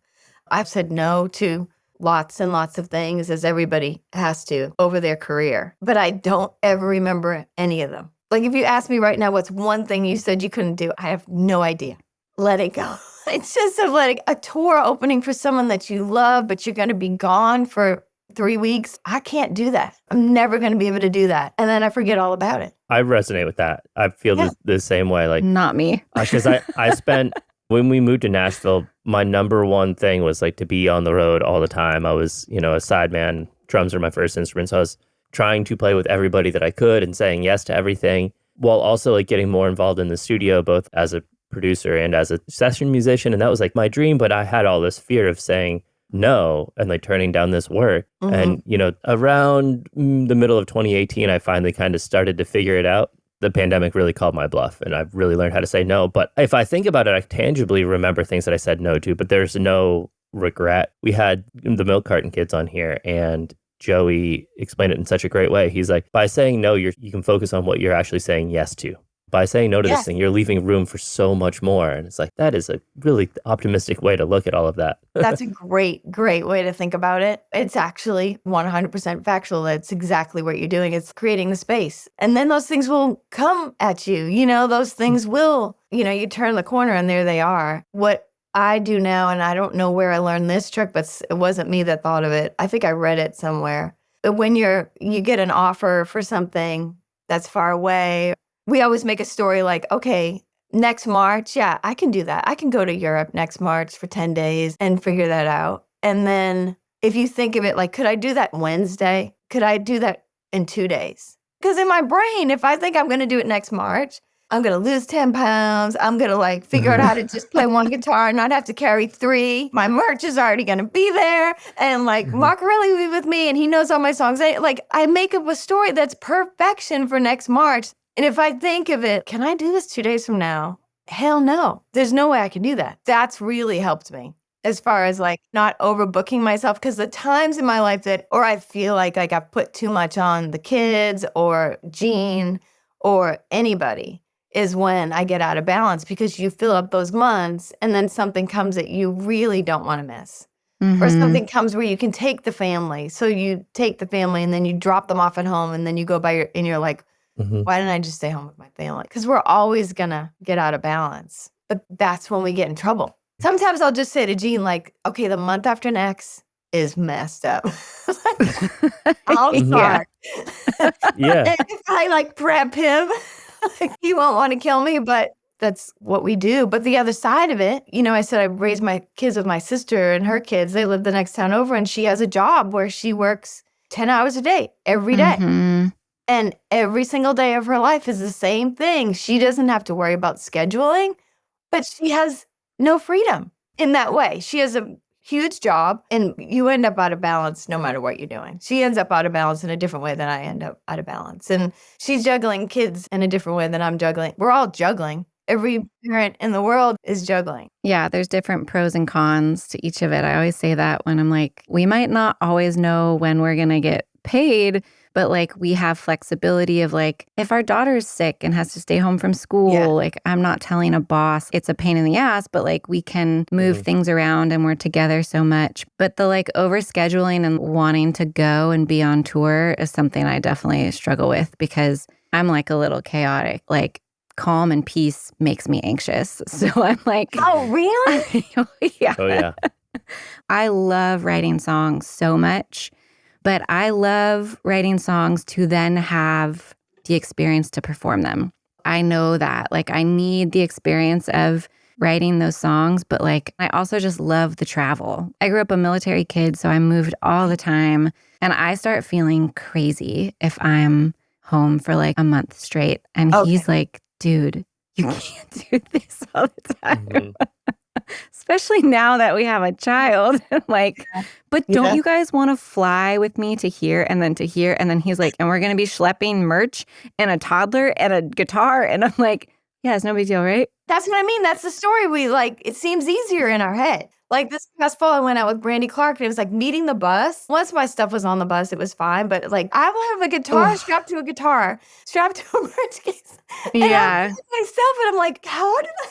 I've said no to lots and lots of things, as everybody has to, over their career. But I don't ever remember any of them. Like if you ask me right now, what's one thing you said you couldn't do? I have no idea. Let it go. It's just like a tour opening for someone that you love, but you're going to be gone for 3 weeks. I can't do that. I'm never going to be able to do that. And then I forget all about it. I resonate with that. I feel the same way. Like, not me. Because I spent, when we moved to Nashville, my number one thing was like to be on the road all the time. I was, a sideman. Drums are my first instrument. So I was trying to play with everybody that I could and saying yes to everything, while also like getting more involved in the studio, both as a producer and as a session musician. And that was like my dream. But I had all this fear of saying no and like turning down this work. And, around the middle of 2018, I finally kind of started to figure it out. The pandemic really called my bluff and I've really learned how to say no. But if I think about it, I tangibly remember things that I said no to, but there's no regret. We had the Milk Carton Kids on here and Joey explained it in such a great way. He's like, by saying no, you can focus on what you're actually saying yes to. By saying no to this thing, you're leaving room for so much more. And it's like, that is a really optimistic way to look at all of that. That's a great way to think about it. It's actually 100% factual. That's exactly what you're doing. It's creating the space. And then those things will come at you. Those things will, you turn the corner and there they are. What I do now, and I don't know where I learned this trick, but it wasn't me that thought of it. I think I read it somewhere. But when you get an offer for something that's far away, we always make a story like, okay, next March, I can do that. I can go to Europe next March for 10 days and figure that out. And then if you think of it like, could I do that Wednesday? Could I do that in 2 days? Because in my brain, if I think I'm going to do it next March, I'm going to lose 10 pounds. I'm going to like figure out how to just play one guitar and not have to carry 3. My merch is already going to be there. And like Mark really will be with me and he knows all my songs. I make up a story that's perfection for next March. And if I think of it, can I do this 2 days from now? Hell no. There's no way I can do that. That's really helped me as far as like not overbooking myself. Because the times in my life or I feel like I've put too much on the kids or Gene or anybody is when I get out of balance because you fill up those months and then something comes that you really don't want to miss. Or something comes where you can take the family. So you take the family and then you drop them off at home and then you go and you're like, why didn't I just stay home with my family? Because we're always going to get out of balance. But that's when we get in trouble. Sometimes I'll just say to Gene, like, okay, the month after next is messed up. I'll start. Yeah. And if I like prep him, he won't want to kill me, but that's what we do. But the other side of it, I said I raised my kids with my sister and her kids. They live the next town over and she has a job where she works 10 hours a day, every day. And every single day of her life is the same thing. She doesn't have to worry about scheduling, but she has no freedom in that way. She has a huge job, and you end up out of balance no matter what you're doing. She ends up out of balance in a different way than I end up out of balance. And she's juggling kids in a different way than I'm juggling. We're all juggling. Every parent in the world is juggling. Yeah, there's different pros and cons to each of it. I always say that when I'm like, we might not always know when we're going to get paid, but like we have flexibility of like, if our daughter's sick and has to stay home from school, like I'm not telling a boss it's a pain in the ass, but like we can move things around and we're together so much. But the like overscheduling and wanting to go and be on tour is something I definitely struggle with because I'm like a little chaotic. Like calm and peace makes me anxious. So I'm like, oh, really? Yeah. Oh, yeah. I love writing songs so much, but I love writing songs to then have the experience to perform them. I know that. Like, I need the experience of writing those songs, but like, I also just love the travel. I grew up a military kid, so I moved all the time, and I start feeling crazy if I'm home for like a month straight. And he's like, dude, you can't do this all the time. Especially now that we have a child. Like, but don't you guys want to fly with me to here and then to here? And then he's like, and we're going to be schlepping merch and a toddler and a guitar. And I'm like, yeah, it's no big deal, right? That's what I mean. That's the story we like. It seems easier in our head. Like this past fall, I went out with Brandy Clark and it was like meeting the bus. Once my stuff was on the bus, it was fine. But like I will have a guitar strapped to a guitar, strapped to a merch case. And I'm myself and I'm like, how did I?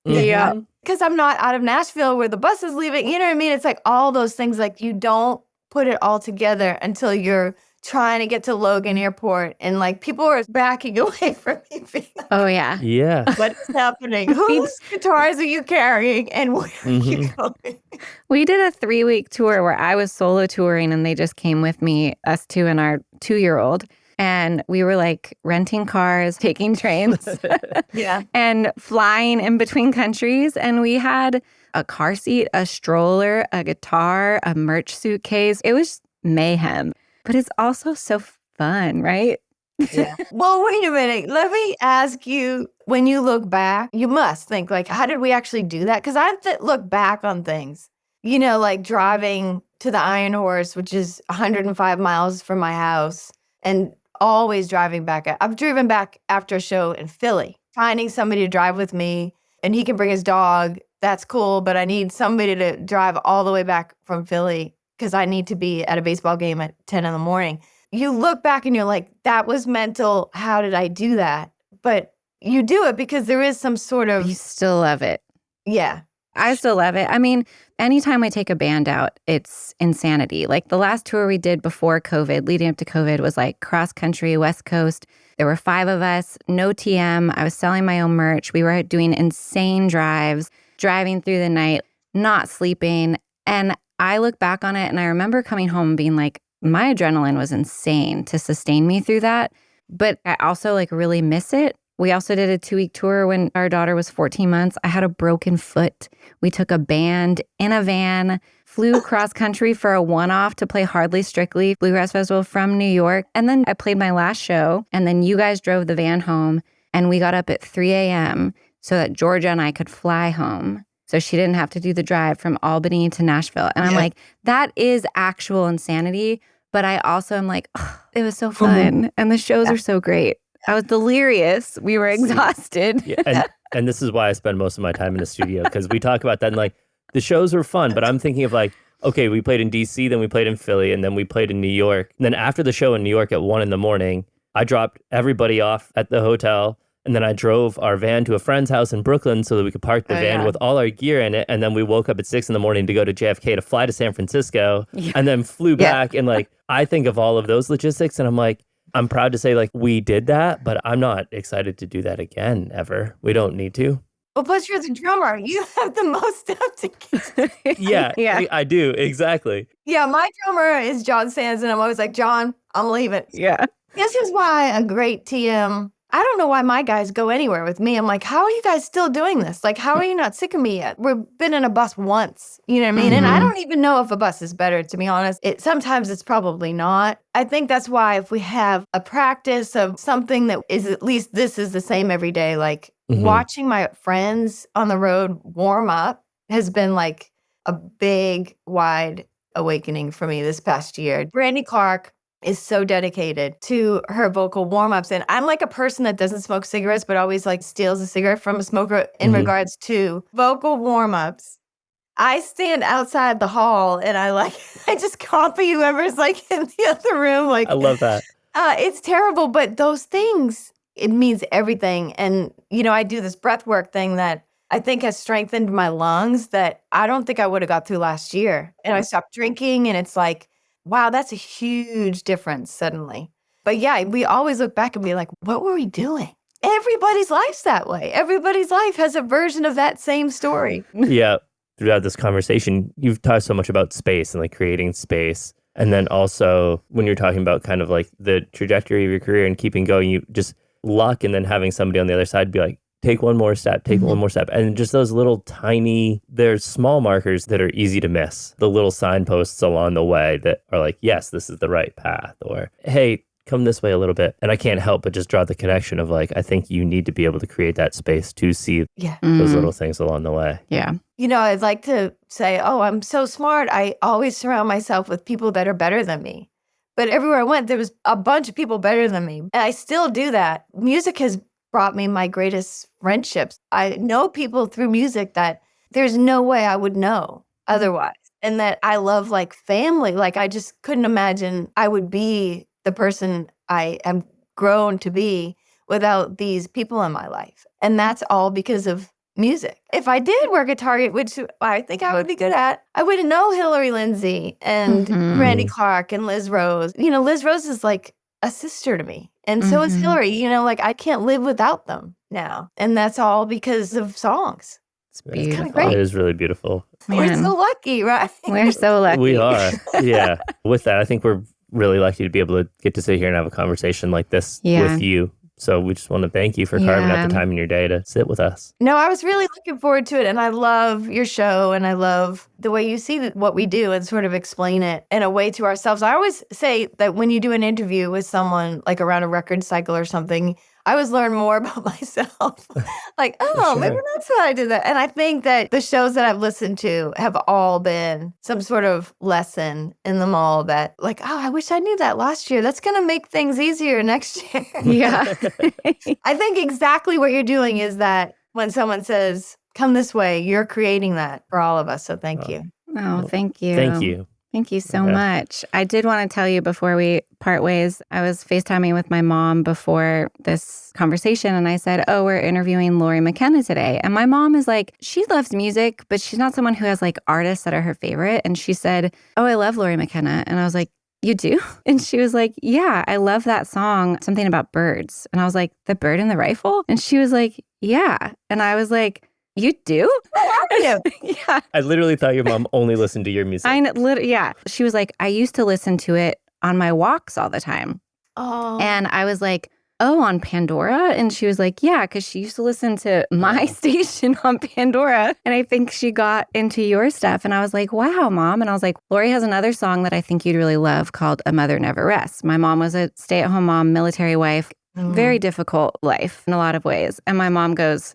Yeah. Because I'm not out of Nashville where the bus is leaving. You know what I mean? It's like all those things, like you don't put it all together until you're trying to get to Logan Airport and like people are backing away from me. Oh, yeah. Yeah. What is happening? Whose guitars are you carrying and where are you going? We did a 3-week tour where I was solo touring and they just came with me, us two and our 2-year-old. And we were like renting cars, taking trains, and flying in between countries. And we had a car seat, a stroller, a guitar, a merch suitcase. It was mayhem, but it's also so fun, right? Yeah. Well, wait a minute. Let me ask you, when you look back, you must think like, how did we actually do that? Because I look back on things, you know, like driving to the Iron Horse, which is 105 miles from my house, and always driving back. I've driven back after a show in Philly, finding somebody to drive with me, and he can bring his dog. That's cool, but I need somebody to drive all the way back from Philly because I need to be at a baseball game at 10 in the morning. You look back and you're like, that was mental. How did I do that? But you do it because there is some sort of... You still love it. Yeah. I still love it. I mean, anytime I take a band out, it's insanity. Like the last tour we did before COVID, leading up to COVID, was like cross country, West Coast. There were 5 of us, no TM. I was selling my own merch. We were doing insane drives, driving through the night, not sleeping. And I look back on it and I remember coming home and being like, my adrenaline was insane to sustain me through that. But I also like really miss it. We also did a 2-week tour when our daughter was 14 months. I had a broken foot. We took a band in a van, flew cross country for a one-off to play Hardly Strictly Bluegrass Festival from New York. And then I played my last show. And then you guys drove the van home. And we got up at 3 a.m. so that Georgia and I could fly home. So she didn't have to do the drive from Albany to Nashville. And I'm like, that is actual insanity. But I also am like, oh, it was so fun. And the shows are so great. I was delirious. We were exhausted. And this is why I spend most of my time in the studio, because we talk about that and like the shows were fun, but I'm thinking of like, okay, we played in DC, then we played in Philly, and then we played in New York. And then after the show in New York at 1 a.m, I dropped everybody off at the hotel. And then I drove our van to a friend's house in Brooklyn so that we could park the van with all our gear in it. And then we woke up at 6 a.m. to go to JFK to fly to San Francisco and then flew back. And like, I think of all of those logistics and I'm like, I'm proud to say like we did that, but I'm not excited to do that again ever. We don't need to. Well, plus you're the drummer. You have the most stuff to get. Yeah, I do. Exactly. Yeah, my drummer is John Sands, and I'm always like, John, I'm leaving. Yeah. This is why a great TM... I don't know why my guys go anywhere with me. I'm like, how are you guys still doing this? Like, how are you not sick of me yet? We've been in a bus once, you know what I mean? And I don't even know if a bus is better, to be honest. Sometimes it's probably not. I think that's why if we have a practice of something that is at least this is the same every day, like watching my friends on the road warm up has been like a big, wide awakening for me this past year. Brandy Clark is so dedicated to her vocal warm-ups. And I'm like a person that doesn't smoke cigarettes, but always like steals a cigarette from a smoker in regards to vocal warm-ups. I stand outside the hall and I just copy whoever's like in the other room. Like, I love that. It's terrible, but those things, it means everything. And, I do this breath work thing that I think has strengthened my lungs that I don't think I would have got through last year. And I stopped drinking and it's like, wow, that's a huge difference suddenly. But yeah, we always look back and be like, what were we doing? Everybody's life's that way. Everybody's life has a version of that same story. Yeah. Throughout this conversation, you've talked so much about space and like creating space. And then also when you're talking about kind of like the trajectory of your career and keeping going, you just luck and then having somebody on the other side be like, take one more step, take one more step. And just those little tiny, there's small markers that are easy to miss. The little signposts along the way that are like, yes, this is the right path. Or, hey, come this way a little bit. And I can't help but just draw the connection of like, I think you need to be able to create that space to see those little things along the way. Yeah. I'd like to say, oh, I'm so smart. I always surround myself with people that are better than me. But everywhere I went, there was a bunch of people better than me. And I still do that. Music has brought me my greatest friendships. I know people through music that there's no way I would know otherwise. And that I love like family. Like I just couldn't imagine I would be the person I am grown to be without these people in my life. And that's all because of music. If I did work at Target, which I think I would be good at, I wouldn't know Hillary Lindsay and Brandy Clark and Liz Rose. Liz Rose is like a sister to me. And so is Hillary. I can't live without them now. And that's all because of songs. It's beautiful. It's great. It is really beautiful. Man. We're so lucky, right? We're so lucky. We are. Yeah. With that, I think we're really lucky to be able to get to sit here and have a conversation like this with you. So we just want to thank you for carving out the time in your day to sit with us. No, I was really looking forward to it. And I love your show. And I love the way you see what we do and sort of explain it in a way to ourselves. I always say that when you do an interview with someone like around a record cycle or something, I always learn more about myself. Like, maybe that's why I did that. And I think that the shows that I've listened to have all been some sort of lesson in them all that like, I wish I knew that last year. That's going to make things easier next year. Yeah. I think exactly what you're doing is that when someone says, come this way, you're creating that for all of us. So thank you. Oh, thank you. Thank you. Thank you so much. I did want to tell you before we part ways, I was FaceTiming with my mom before this conversation and I said, we're interviewing Lori McKenna today. And my mom is like, she loves music, but she's not someone who has like artists that are her favorite. And she said, I love Lori McKenna. And I was like, you do? And she was like, yeah, I love that song, something about birds. And I was like, The Bird and the Rifle? And she was like, yeah. And I was like, you do? Yeah. I literally thought your mom only listened to your music. Yeah. She was like, I used to listen to it on my walks all the time. Oh. And I was like, on Pandora? And she was like, yeah, because she used to listen to my station on Pandora. And I think she got into your stuff. And I was like, wow, Mom. And I was like, Lori has another song that I think you'd really love called A Mother Never Rests. My mom was a stay-at-home mom, military wife, very difficult life in a lot of ways. And my mom goes,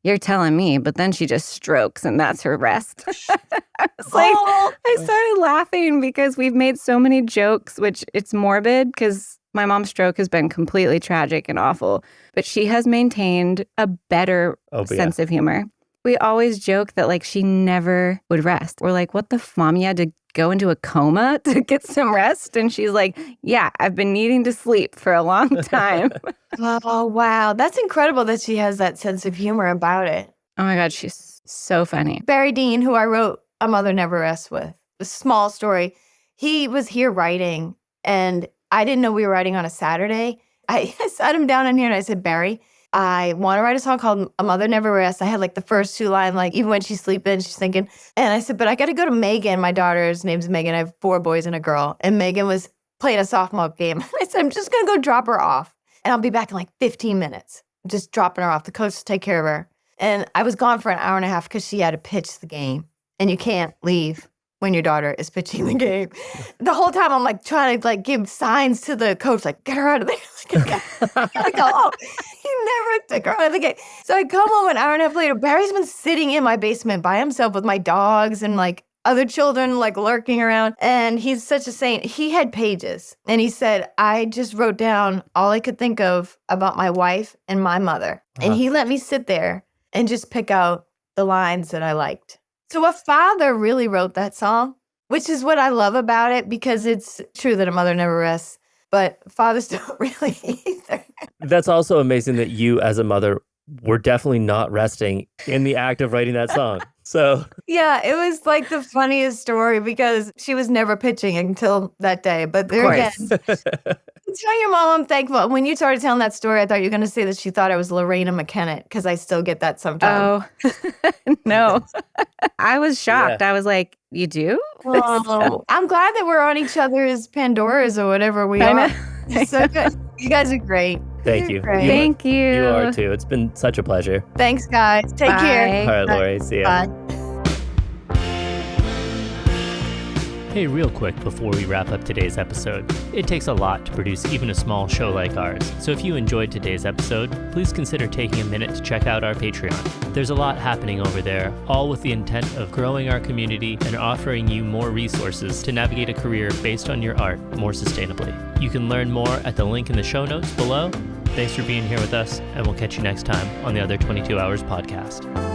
you're telling me, but then she just strokes and that's her rest. I was like, I started laughing because we've made so many jokes, which it's morbid because my mom's stroke has been completely tragic and awful, but she has maintained a better sense of humor. We always joke that like she never would rest. We're like, what the f, Mom, you had to go into a coma to get some rest? And she's like, yeah, I've been needing to sleep for a long time. Oh, wow. That's incredible that she has that sense of humor about it. Oh my God, she's so funny. Barry Dean, who I wrote A Mother Never Rests with, a small story, he was here writing and I didn't know we were writing on a Saturday. I sat him down in here and I said, Barry, I want to write a song called A Mother Never Rests. I had like the first two lines, like even when she's sleeping, she's thinking. And I said, but I got to go to Megan. My daughter's name's Megan. I have 4 boys and a girl. And Megan was playing a softball game. I said, I'm just going to go drop her off. And I'll be back in like 15 minutes. Just dropping her off. The coach will take care of her. And I was gone for an hour and a half because she had to pitch the game. And you can't leave when your daughter is pitching the game. The whole time I'm like trying to like give signs to the coach, like, get her out of there. I gotta go. Oh, he never took her out of the game. So I come home an hour and a half later. Barry's been sitting in my basement by himself with my dogs and like other children like lurking around. And he's such a saint. He had pages. And he said, I just wrote down all I could think of about my wife and my mother. And he let me sit there and just pick out the lines that I liked. So a father really wrote that song, which is what I love about it, because it's true that a mother never rests, but fathers don't really either. That's also amazing that you as a mother were definitely not resting in the act of writing that song. So yeah, it was like the funniest story because she was never pitching until that day. But there again, tell your mom I'm thankful. When you started telling that story, I thought you were going to say that she thought I was Lorena McKenna, because I still get that sometimes. Oh, no. I was shocked. Yeah. I was like, you do? Well, I'm glad that we're on each other's Pandoras or whatever we are. It's so good. You guys are great. Thank you. Thank you. You are too. It's been such a pleasure. Thanks, guys. Take care. All right, Lori. See ya. Bye. Hey, real quick before we wrap up today's episode, it takes a lot to produce even a small show like ours. So if you enjoyed today's episode, please consider taking a minute to check out our Patreon. There's a lot happening over there, all with the intent of growing our community and offering you more resources to navigate a career based on your art more sustainably. You can learn more at the link in the show notes below. Thanks for being here with us, and we'll catch you next time on the Other 22 Hours podcast.